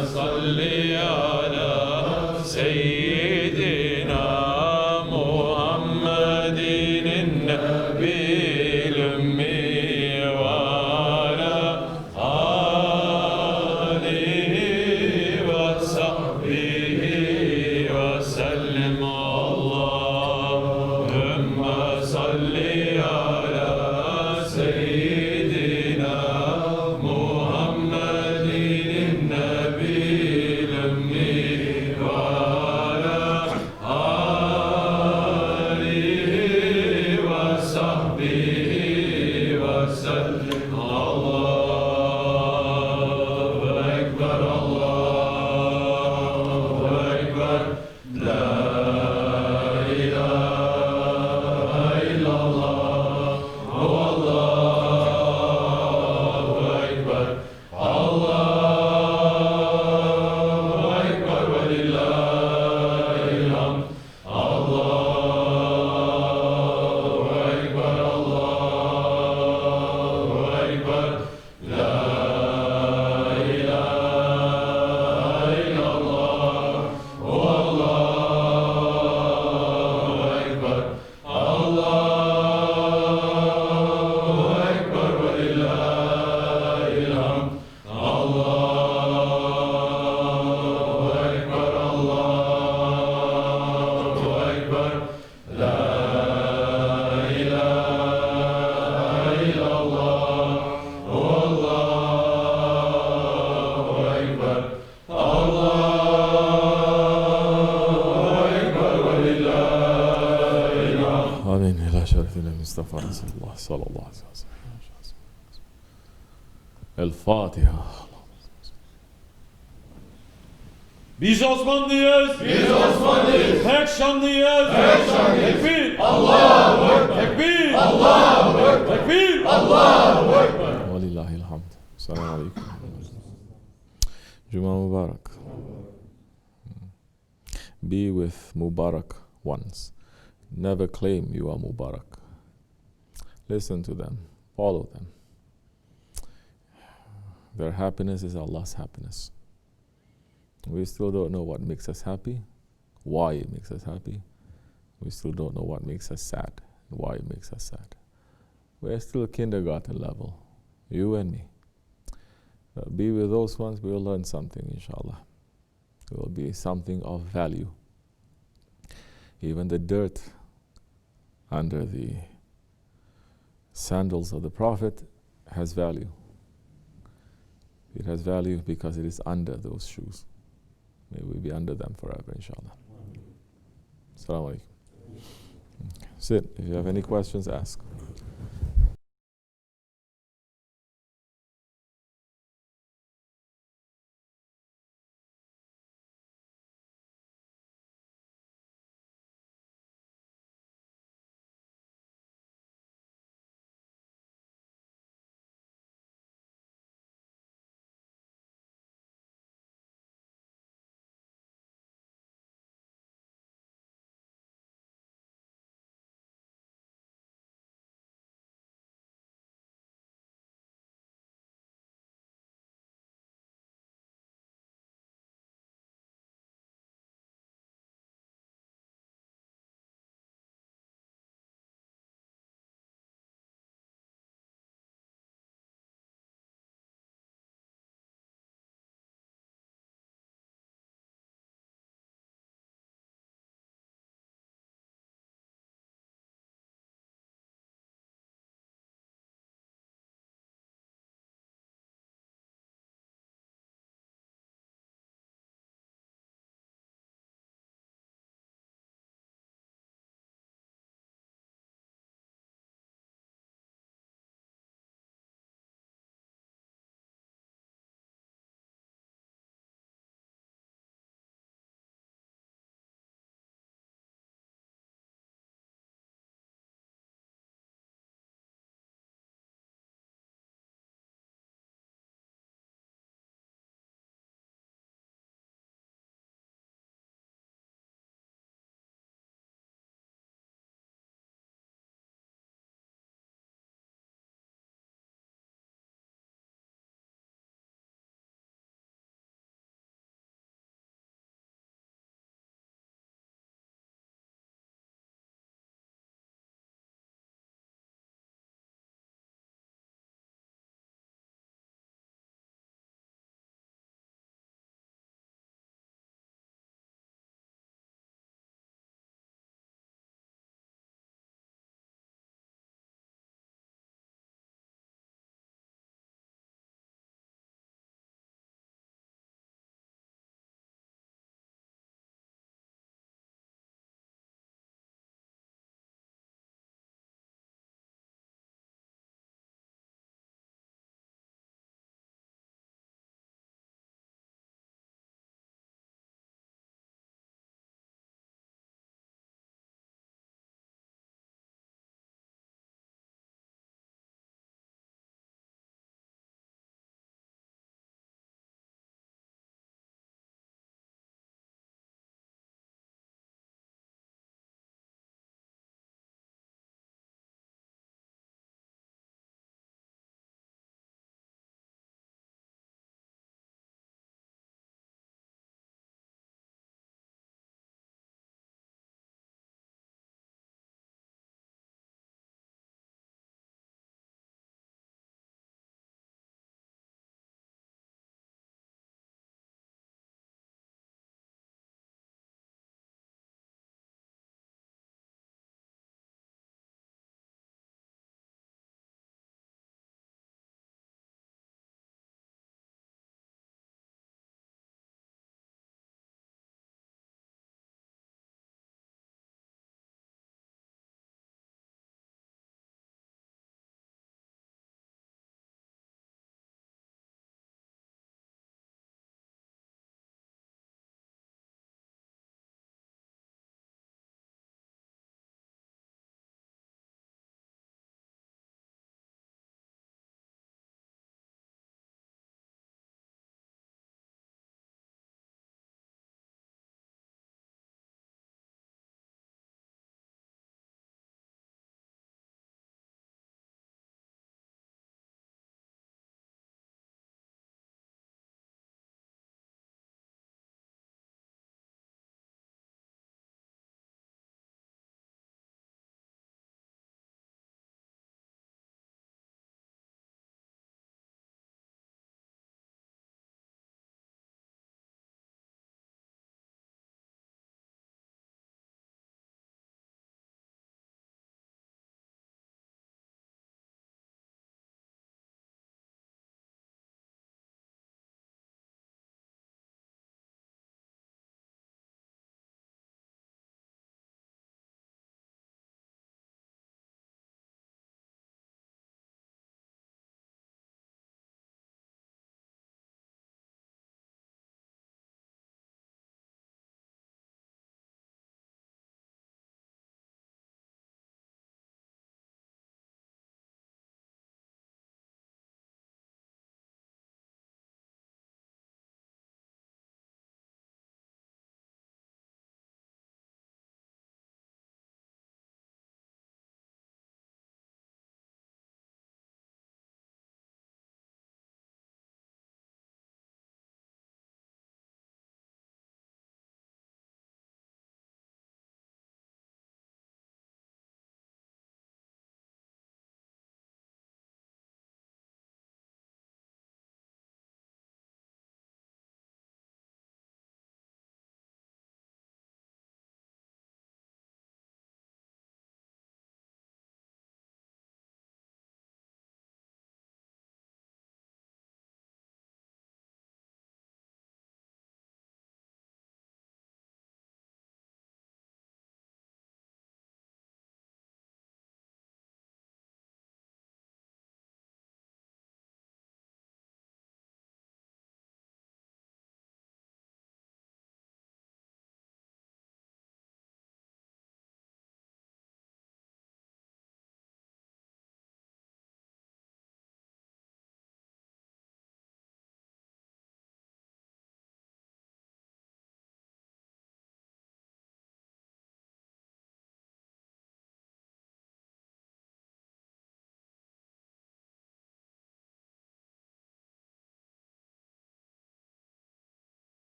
صل على سيدنا محمد النبي الأمي وعلى آله وصحبه وسلم. اللهم صل على سيدنا محمد النبي الأمي وعلى آله وصحبه وسلم. الله أكبر الله أكبر. لا إله إلا الله هو الله أكبر. الله أكبر ولله الحمد. الله أكبر الله أكبر. لا إله إلا الله هو الله أكبر. الله أكبر ولله الحمد. الله أكبر الله أكبر. لا إله إلا الله هو الله أكبر. الله أكبر ولله الحمد. آمين. إلى شرفنا المصطفى رسول الله صلى الله عليه وسلم. الفاتحة. Biz Osmanlıyız. Biz Osmanlıyız. Pek şanlıyız. Pek şanlıyız. Tekbir. Allahu Ekber. Tekbir. Allahu Ekber. Tekbir. Allahu Ekber. ولله الحمد. السلام عليكم. Juma Mubarak. Be with Mubarak ones. Never claim you are Mubarak. Listen to them. Follow them. Their happiness is Allah's happiness. We still don't know what makes us happy, why it makes us happy. We still don't know what makes us sad, and why it makes us sad. We're still kindergarten level, you and me. Be with those ones, we will learn something, inshallah. It will be something of value. Even the dirt under the sandals of the Prophet has value. It has value because it is under those shoes. May we be under them forever, inshallah. Assalamu alaikum. Sit. If you have any questions, ask.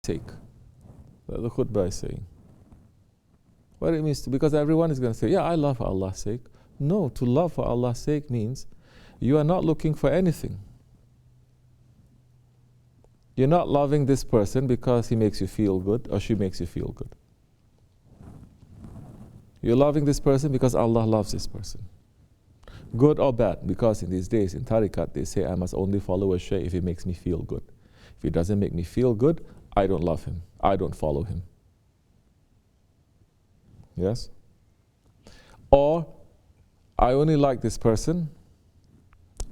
sake. That the khutbah is saying. What it means to, because everyone is going to say, yeah, I love for Allah's sake. No, to love for Allah's sake means you are not looking for anything. You're not loving this person because he makes you feel good or she makes you feel good. You're loving this person because Allah loves this person. Good or bad, because in these days in tariqat they say I must only follow a shaykh if he makes me feel good. If he doesn't make me feel good, I don't love him. I don't follow him. Yes? Or I only like this person.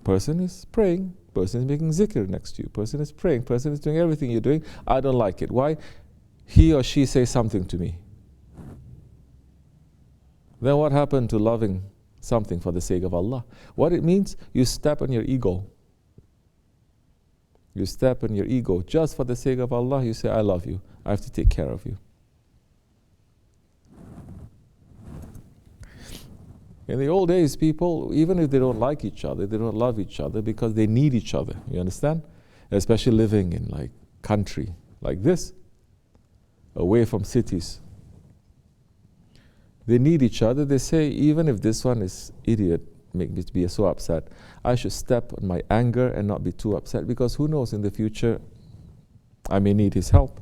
Person is praying. Person is making zikr next to you. Person is praying. Person is doing everything you're doing. I don't like it. Why? He or she says something to me. Then what happened to loving something for the sake of Allah? What it means, you step on your ego. You step on your ego. Just for the sake of Allah, you say, I love you. I have to take care of you. In the old days, people, even if they don't like each other, they don't love each other because they need each other. You understand? Especially living in like country like this, away from cities. They need each other. They say, even if this one is idiot, make me to be so upset, I should step on my anger and not be too upset, because who knows, in the future I may need his help,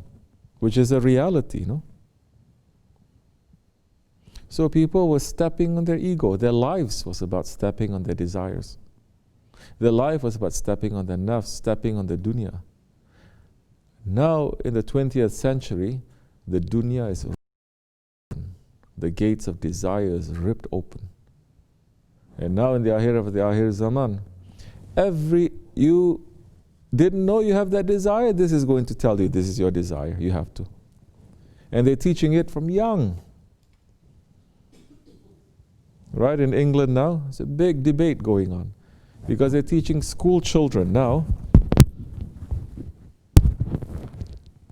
which is a reality, no? So people were stepping on their ego. Their lives was about stepping on their desires. Their life was about stepping on their nafs, stepping on the dunya. Now in the 20th century, the dunya is open. The gates of desires ripped open. And now in the akhir zaman, you didn't know you have that desire, this is going to tell you this is your desire, you have to. And they're teaching it from young. Right, in England now, there's a big debate going on, because they're teaching school children now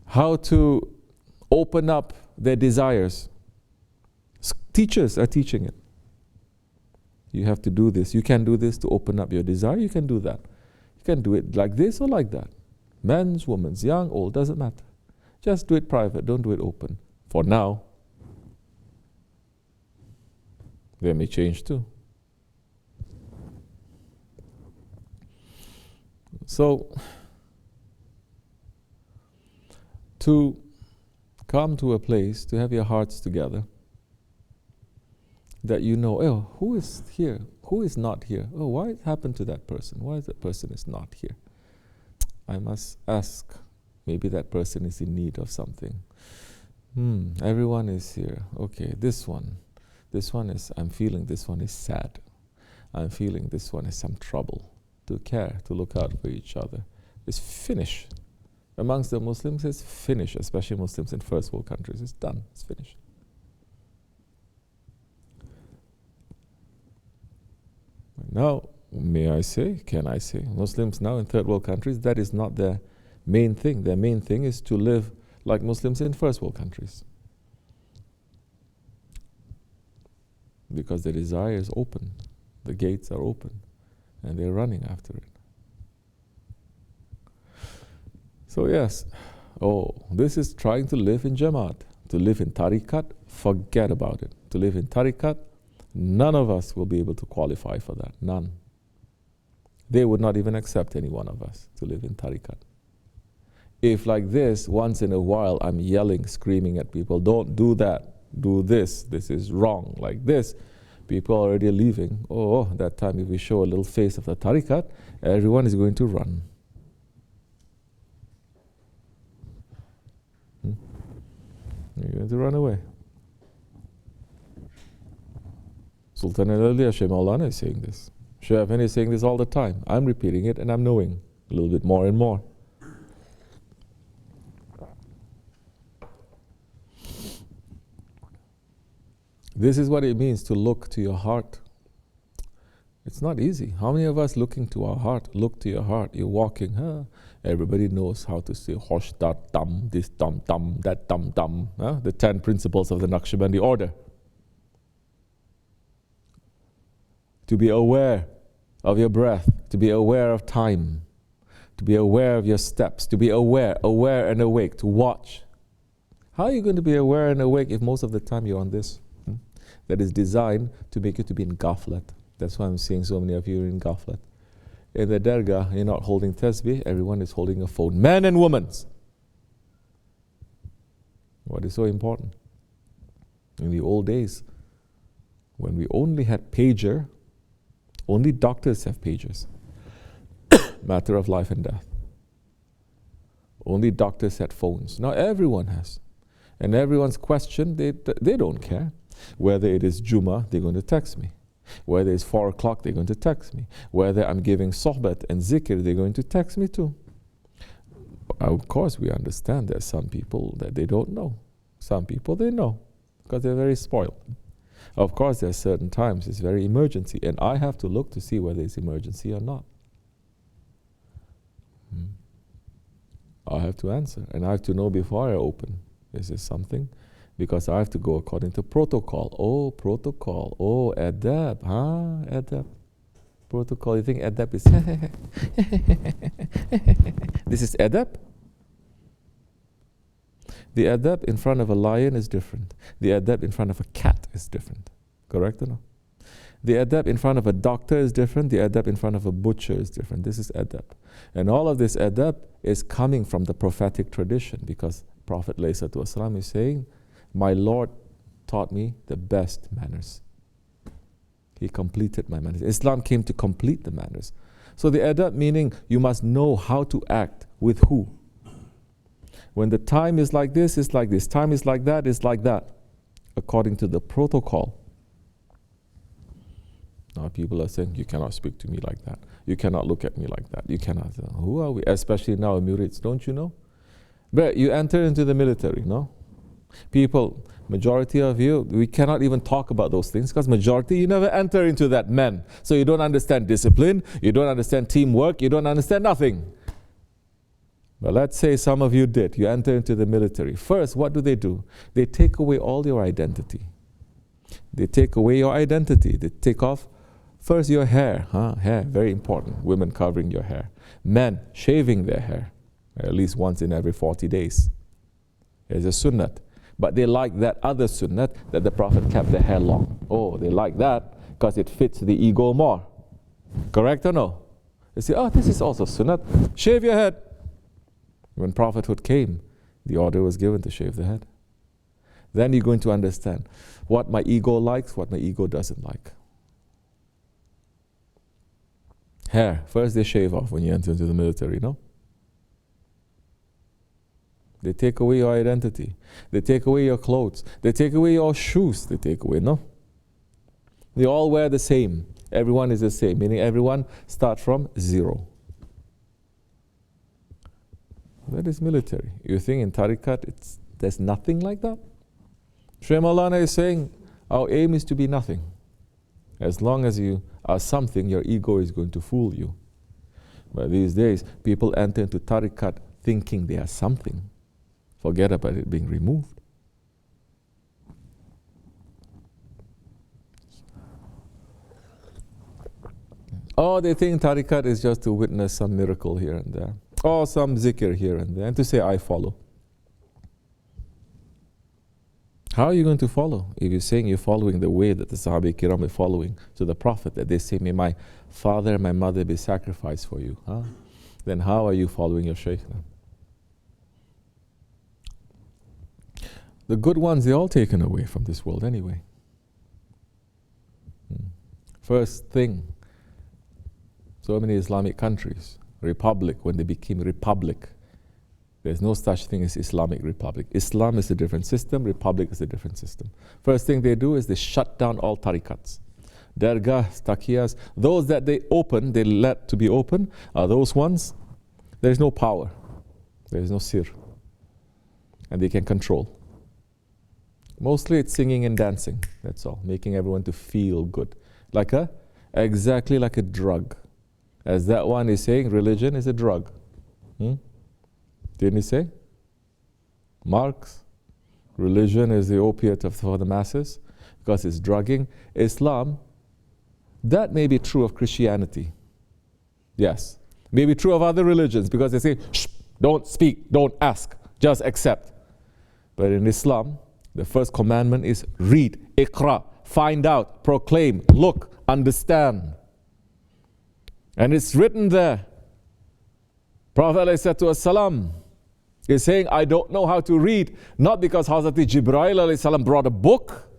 how to open up their desires. Teachers are teaching it. You have to do this. You can do this to open up your desire. You can do that. You can do it like this or like that. Men's, women's, young, old, doesn't matter. Just do it private. Don't do it open. For now. They may change too. So, to come to a place, to have your hearts together, that you know, oh, who is here? Who is not here? Oh, why happened to that person? Why is that person is not here? I must ask. Maybe that person is in need of something. Everyone is here. Okay, this one is, I'm feeling this one is sad. I'm feeling this one is some trouble. To care, to look out for each other. It's finished. Amongst the Muslims, it's finished, especially Muslims in first world countries. It's done, it's finished. Now, can I say, Muslims now in third world countries, that is not their main thing. Their main thing is to live like Muslims in first world countries. Because the desire is open, the gates are open, and they're running after it. So yes, this is trying to live in Jamaat. To live in tariqat, forget about it. To live in tariqat, none of us will be able to qualify for that. None. They would not even accept any one of us to live in tariqat. If like this, once in a while, I'm yelling, screaming at people, don't do that, do this is wrong, like this, people are already leaving. That time if we show a little face of the tariqat, everyone is going to run. You're going to run away. Sultan al-Awliya Shaykh Maulana is saying this. Shaykh Efendi is saying this all the time. I'm repeating it and I'm knowing a little bit more and more. This is what it means to look to your heart. It's not easy. How many of us looking to our heart? Look to your heart. You're walking. Everybody knows how to say hosh, dat, tam, this, tam, tam, that, tam, tam. The 10 principles of the Naksibendi order. To be aware of your breath, to be aware of time, to be aware of your steps, to be aware and awake, to watch. How are you going to be aware and awake if most of the time you're on this? That is designed to make you to be in ghaflat. That's why I'm seeing so many of you in ghaflat. In the Dergah, you're not holding tasbih, everyone is holding a phone. Men and women. What is so important? In the old days, when we only had pager, only doctors have pagers. Matter of life and death. Only doctors had phones. Now everyone has. And everyone's question, they don't care. Whether it is Juma, they're going to text me. Whether it's 4 o'clock, they're going to text me. Whether I'm giving sohbat and zikr, they're going to text me too. Of course, we understand that some people that they don't know. Some people they know because they're very spoiled. Of course, there are certain times it's very emergency, and I have to look to see whether it's emergency or not. I have to answer, and I have to know before I open. Is this something? Because I have to go according to protocol. Oh, protocol. Oh, adab. Adab. Protocol. You think adab is... This is adab? The adab in front of a lion is different. The adab in front of a cat is different. Correct or no? The adab in front of a doctor is different. The adab in front of a butcher is different. This is adab. And all of this adab is coming from the prophetic tradition, because Prophet ﷺ is saying, my Lord taught me the best manners. He completed my manners. Islam came to complete the manners. So the adab meaning you must know how to act with who. When the time is like this, it's like this. Time is like that, it's like that. According to the protocol. Now people are saying, you cannot speak to me like that. You cannot look at me like that. You cannot. Who are we? Especially now, Murids, don't you know? But you enter into the military, no? People, majority of you, we cannot even talk about those things because majority, you never enter into that, men. So you don't understand discipline, you don't understand teamwork, you don't understand nothing. But let's say some of you did. You enter into the military. First, what do? They take away all your identity. They take away your identity. They take off first your hair. Hair, very important. Women covering your hair. Men shaving their hair at least once in every 40 days. It's a sunnat. But they like that other sunnat that the Prophet kept their hair long. Oh, they like that because it fits the ego more. Correct or no? They say, oh, this is also sunnat. Shave your head. When prophethood came, the order was given to shave the head. Then you're going to understand what my ego likes, what my ego doesn't like. Hair, first they shave off when you enter into the military, no? They take away your identity. They take away your clothes. They take away your shoes. They take away, no? They all wear the same. Everyone is the same, meaning everyone starts from zero. That is military. You think in tariqat there's nothing like that? Shaykh Maulana is saying our aim is to be nothing. As long as you are something, your ego is going to fool you. But these days, people enter into tariqat thinking they are something. Forget about it being removed. Oh, they think tariqat is just to witness some miracle here and there. Or some zikr here and there, and to say, I follow. How are you going to follow? If you're saying you're following the way that the Sahabi-Kiram are following to the Prophet, that they say, may my father and my mother be sacrificed for you. Then how are you following your Shaykh now? The good ones, they're all taken away from this world anyway. First thing, so many Islamic countries, republic, when they became republic, there's no such thing as Islamic republic. Islam is a different system, republic is a different system. First thing they do is they shut down all tariqats. Dergahs, taqiyas, those that they open, they let to be open, are those ones, there is no power, there is no sir, and they can control. Mostly it's singing and dancing, that's all, making everyone to feel good. Exactly like a drug. As that one is saying, religion is a drug. Didn't he say? Marx, religion is the opiate for the masses because it's drugging. Islam, that may be true of Christianity. Yes. May be true of other religions because they say, shh, don't speak, don't ask, just accept. But in Islam, the first commandment is read, iqra, find out, proclaim, look, understand. And it's written there. Prophet ﷺ is saying, I don't know how to read, not because Hazrat Jibreel ﷺ brought a book.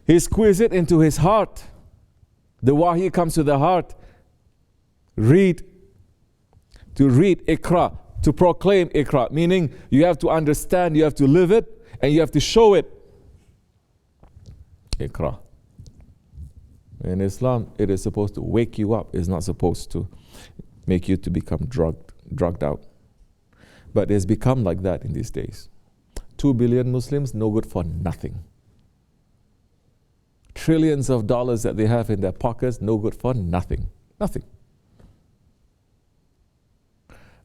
He squeezed it into his heart. The wahi comes to the heart. Read. To read, iqra. To proclaim, iqra. Meaning you have to understand, you have to live it, and you have to show it. Iqra. In Islam, it is supposed to wake you up. It's not supposed to make you to become drugged out. But it's become like that in these days. 2 billion Muslims, no good for nothing. Trillions of dollars that they have in their pockets, no good for nothing. Nothing.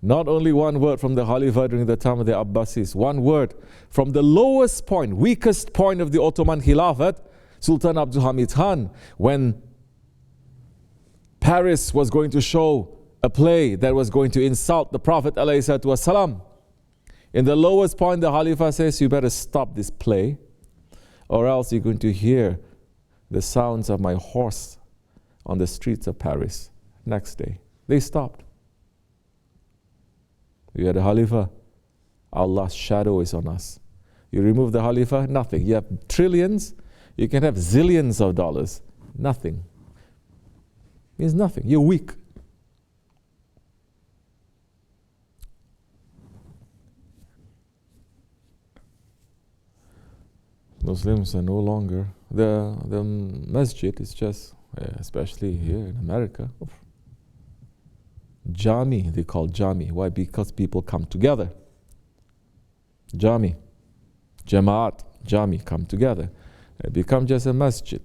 Not only one word from the Khalifa during the time of the Abbasis, one word from the lowest point, weakest point of the Ottoman Khilafat, Sultan Abdul Hamid Khan, when Paris was going to show a play that was going to insult the Prophet ﷺ. In the lowest point, the Khalifa says, you better stop this play, or else you're going to hear the sounds of my horse on the streets of Paris. Next day, they stopped. You had a Khalifa, Allah's shadow is on us. You remove the Khalifa, nothing. You have trillions, you can have zillions of dollars, nothing. Means nothing. You're weak. Muslims are no longer, the masjid is just, especially here in America, Jami, they call Jami. Why? Because people come together. Jami, Jamaat, Jami come together. It becomes just a masjid.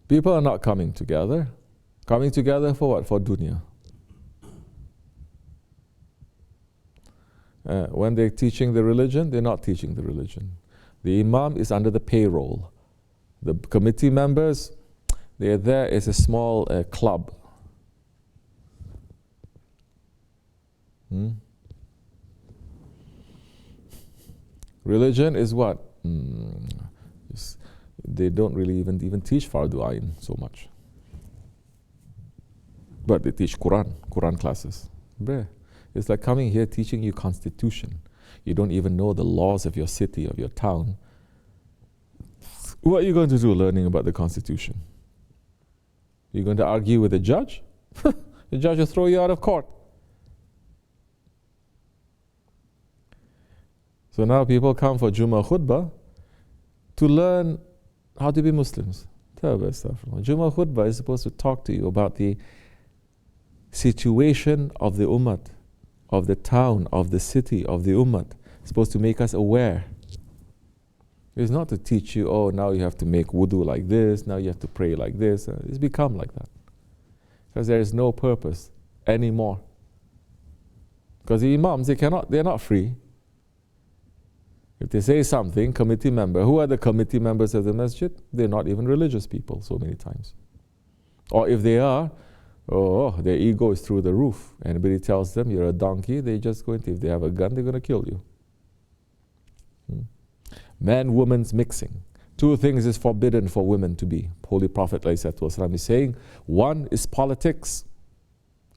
People are not coming together. Coming together for what? For dunya. When they're teaching the religion, they're not teaching the religion. The imam is under the payroll. The committee members, they're there as a small club. Religion is what? They don't really even teach Fardu Ayn so much. But they teach Quran classes. It's like coming here teaching you constitution. You don't even know the laws of your city, of your town. What are you going to do learning about the constitution? You're going to argue with the judge? The judge will throw you out of court. So now people come for Jummah khutbah to learn how to be Muslims. Jummah khutbah is supposed to talk to you about the situation of the ummah, of the town, of the city, of the ummah. It's supposed to make us aware. It's not to teach you, oh, now you have to make wudu like this, now you have to pray like this. It's become like that. Because there is no purpose anymore. Because the imams, they're not free. If they say something, committee member, who are the committee members of the masjid? They're not even religious people so many times. Or if they are, their ego is through the roof. Anybody tells them you're a donkey, they're just going to, if they have a gun, they're going to kill you. Man, woman's mixing. Two things is forbidden for women to be. Holy Prophet ﷺ is saying, one is politics,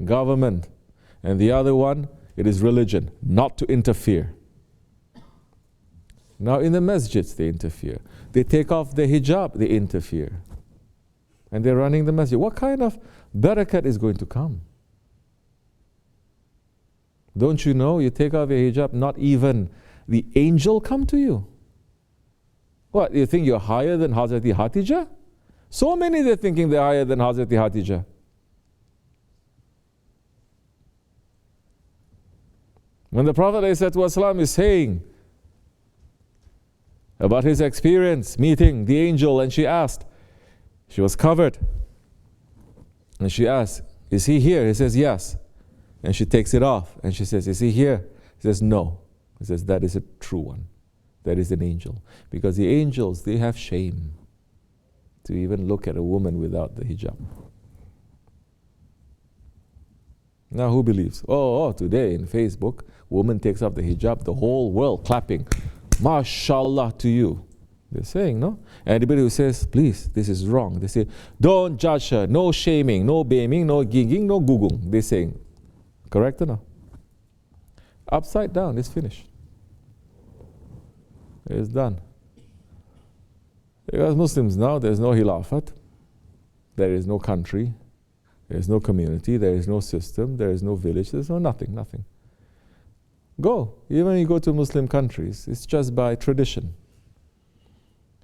government, and the other one, it is religion, not to interfere. Now in the masjids they interfere. They take off the hijab, they interfere. And they're running the masjid. What kind of barakat is going to come? Don't you know, you take off your hijab, not even the angel come to you. What, you think you're higher than Hazrati Hatijah? So many they're thinking they're higher than Hazrati Hatijah. When the Prophet ﷺ is saying about his experience meeting the angel, and she asked, she was covered, and she asked, is he here? He says, yes. And she takes it off, and she says, is he here? He says, no. He says, that is a true one. That is an angel. Because the angels, they have shame. to even look at a woman without the hijab. Now who believes? Oh, today in Facebook, woman takes off the hijab, the whole world clapping. MashaAllah to you. They're saying, no? Anybody who says, please, this is wrong. They say, don't judge her. No shaming, no blaming, no gigging, no googung. They're saying, correct or no? Upside down, it's finished. It's done. Because Muslims now, there's no Khilafat. There is no country. There is no community. There is no system. There is no village. There's no nothing. Go. Even when you go to Muslim countries, it's just by tradition.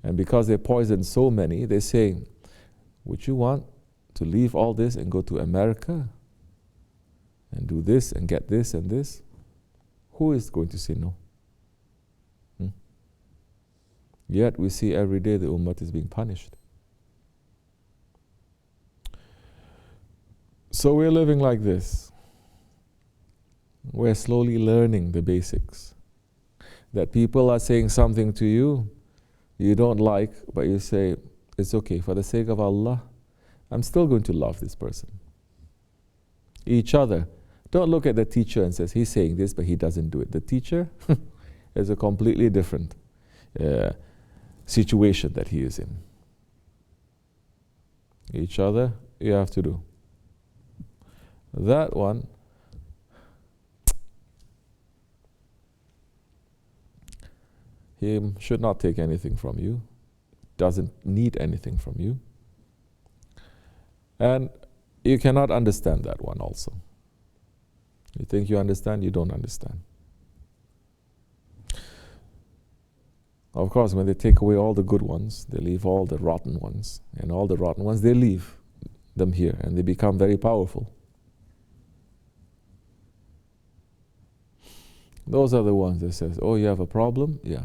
And because they poisoned so many, they say, would you want to leave all this and go to America and do this and get this and this? Who is going to say no? Yet we see every day the ummah is being punished. So we're living like this. We're slowly learning the basics. That people are saying something to you, you don't like, but you say, it's okay, for the sake of Allah, I'm still going to love this person. Each other. Don't look at the teacher and says, he's saying this, but he doesn't do it. The teacher is a completely different situation that he is in. Each other, you have to do. That one, he should not take anything from you, doesn't need anything from you. And you cannot understand that one also. You think you understand, you don't understand. Of course, when they take away all the good ones, they leave all the rotten ones. And all the rotten ones, they leave them here and they become very powerful. Those are the ones that says, oh, you have a problem? Yeah.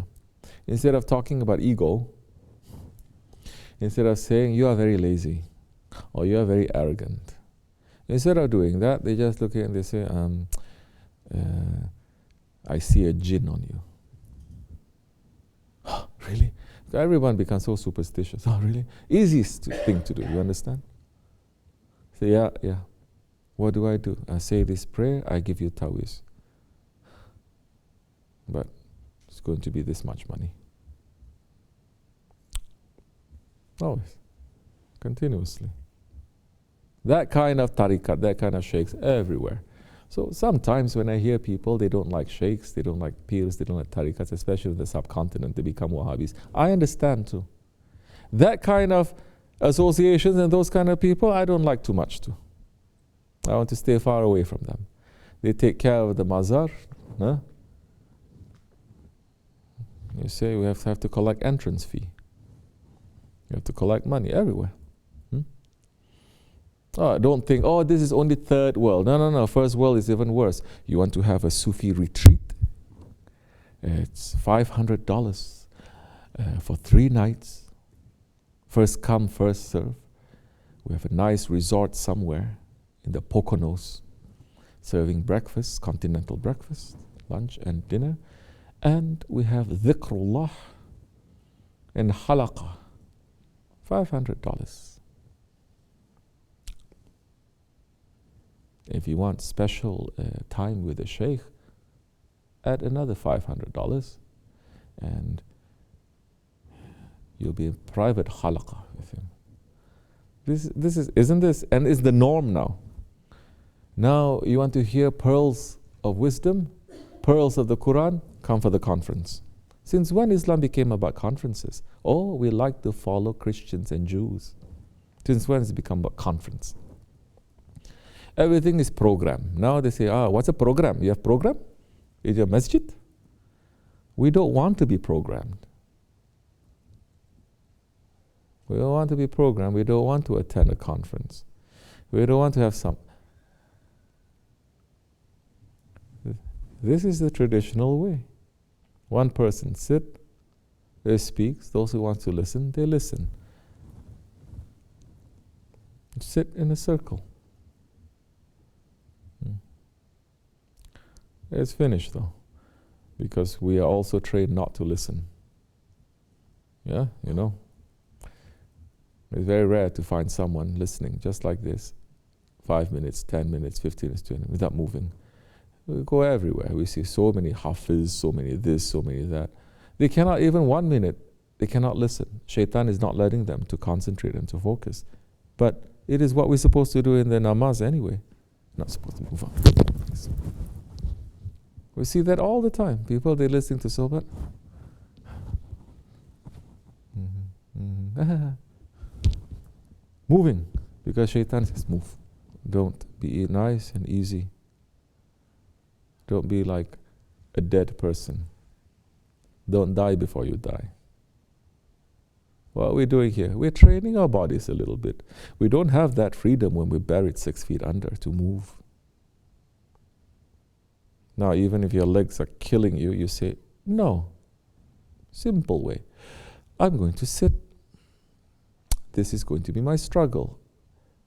Instead of talking about ego, instead of saying you are very lazy or you are very arrogant, instead of doing that, they just look at it and they say, I see a jinn on you. Really? Everyone becomes so superstitious. Oh, really? Easiest thing to do, you understand? Say, yeah. What do? I say this prayer, I give you tawiz. But it's going to be this much money. Always. Continuously. That kind of tariqat, that kind of shaykhs everywhere. So sometimes when I hear people, they don't like shaykhs, they don't like peers, they don't like tariqats, especially in the subcontinent, they become Wahhabis. I understand too. That kind of associations and those kind of people, I don't like too much too. I want to stay far away from them. They take care of the mazar. Huh? You say we have to collect entrance fee. You have to collect money everywhere. Oh, don't think, this is only third world. No. First world is even worse. You want to have a Sufi retreat? It's $500 for 3 nights. First come, first serve. We have a nice resort somewhere in the Poconos, serving breakfast, continental breakfast, lunch and dinner. And we have dhikrullah and halaqah, $500. If you want special time with the Shaykh, add another $500 and you'll be in private halaqah with him. Isn't this, and it's the norm now. Now you want to hear pearls of wisdom, pearls of the Quran, come for the conference. Since when Islam became about conferences? Oh, we like to follow Christians and Jews. Since when it's become about conference? Everything is program. Now they say, what's a program? You have program? Is your masjid? We don't want to be programmed. We don't want to be programmed. We don't want to attend a conference. We don't want to have some. This is the traditional way. One person sit, they speaks. Those who want to listen, they listen. Sit in a circle. It's finished though, because we are also trained not to listen. Yeah, It's very rare to find someone listening just like this, 5 minutes, 10 minutes, 15 minutes, 20 minutes, without moving. We go everywhere. We see so many hafiz, so many this, so many that. They cannot even 1 minute, they cannot listen. Shaitan is not letting them to concentrate and to focus. But it is what we're supposed to do in the namaz anyway. Not supposed to move on. We see that all the time. People, they're listening to sohbat. Moving, because shaitan says move. Don't be nice and easy. Don't be like a dead person. Don't die before you die. What are we doing here? We're training our bodies a little bit. We don't have that freedom when we're buried 6 feet under to move. Now, even if your legs are killing you, you say, no. Simple way. I'm going to sit. This is going to be my struggle.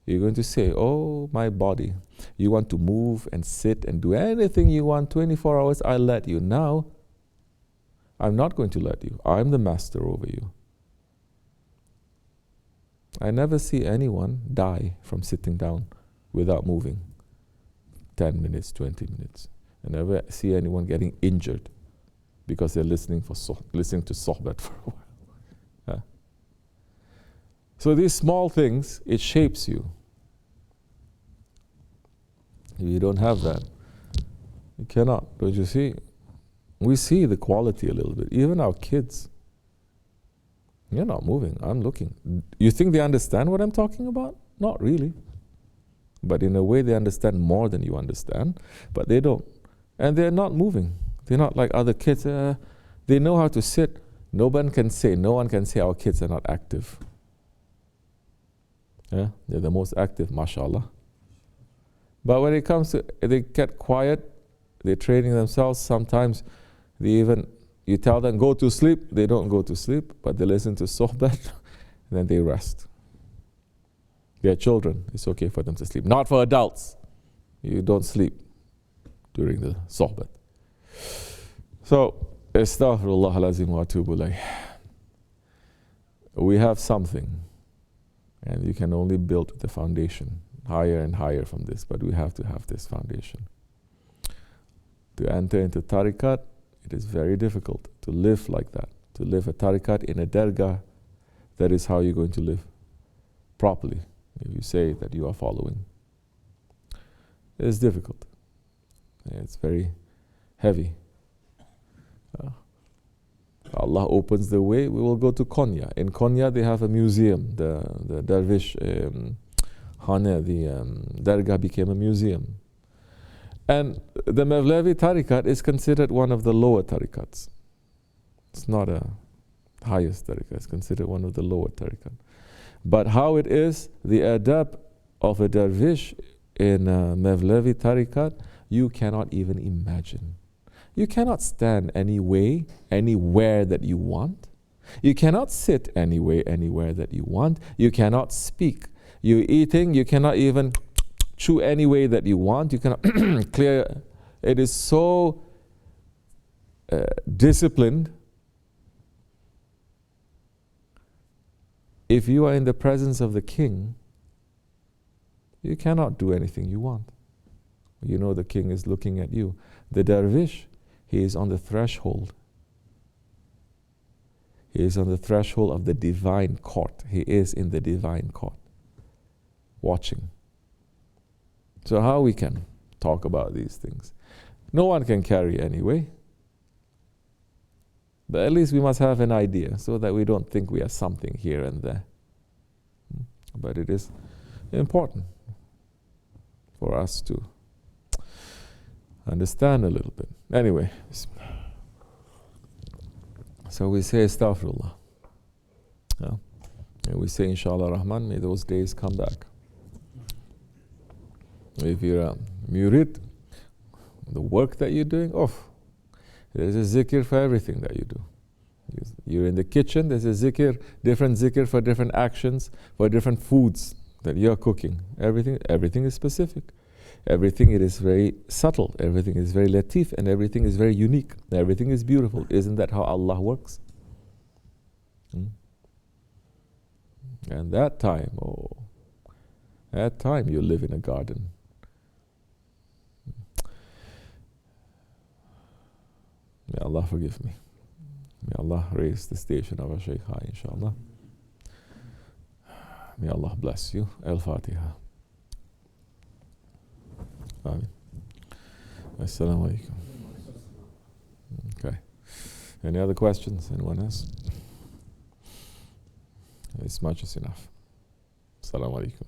You're going to say, oh, my body. You want to move and sit and do anything you want 24 hours, I'll let you. Now, I'm not going to let you. I'm the master over you. I never see anyone die from sitting down without moving 10 minutes, 20 minutes. I never see anyone getting injured because they're listening to sohbat for a while. Huh? So these small things, it shapes you. If you don't have that, you cannot. Don't you see? We see the quality a little bit. Even our kids. You're not moving. I'm looking. You think they understand what I'm talking about? Not really. But in a way, they understand more than you understand. But they don't. And they're not moving. They're not like other kids. They know how to sit. No one can say our kids are not active. Yeah? They're the most active, mashallah. But when it comes to, they get quiet, they're training themselves. Sometimes they even, you tell them, go to sleep. They don't go to sleep, but they listen to sohbat, and then they rest. Their children, it's okay for them to sleep. Not for adults. You don't sleep during the sohbat. So, astaghfirullah alazim wa atubu ilayh. We have something, and you can only build the foundation higher and higher from this, but we have to have this foundation. To enter into tariqat, it is very difficult to live like that. To live a tariqat in a dergah, that is how you're going to live properly. If you say that you are following, it is difficult. It's very heavy. Allah opens the way, we will go to Konya. In Konya, they have a museum. The Dervish Hane, the Dergah became a museum. And the Mevlevi tariqat is considered one of the lower tariqats. It's not a highest tariqat, it's considered one of the lower tariqat. But how it is, the adab of a dervish in a Mevlevi tariqat, you cannot even imagine. You cannot stand anywhere that you want. You cannot sit anywhere that you want. You cannot speak. You're eating, you cannot even chew any way that you want. You cannot clear. It is so disciplined. If you are in the presence of the king, you cannot do anything you want. You know the king is looking at you. The dervish, he is on the threshold. He is on the threshold of the divine court. He is in the divine court, watching. So how we can talk about these things? No one can carry anyway. But at least we must have an idea so that we don't think we are something here and there. But it is important for us to understand a little bit. Anyway, so we say astaghfirullah. Yeah? And we say inshallah rahman, may those days come back. If you're a murid, the work that you're doing, there's a zikr for everything that you do. You're in the kitchen, there's a zikr, different zikr for different actions, for different foods that you're cooking. Everything is specific. Everything, it is very subtle. Everything is very latif, and everything is very unique. Everything is beautiful. Isn't that how Allah works? And that time, you live in a garden. May Allah forgive me. May Allah raise the station of our Shaykh high, inshallah. May Allah bless you. Al-Fatiha. Amen. Assalamu alaikum. Okay. Any other questions? Anyone else? It's much is enough. Assalamu alaikum.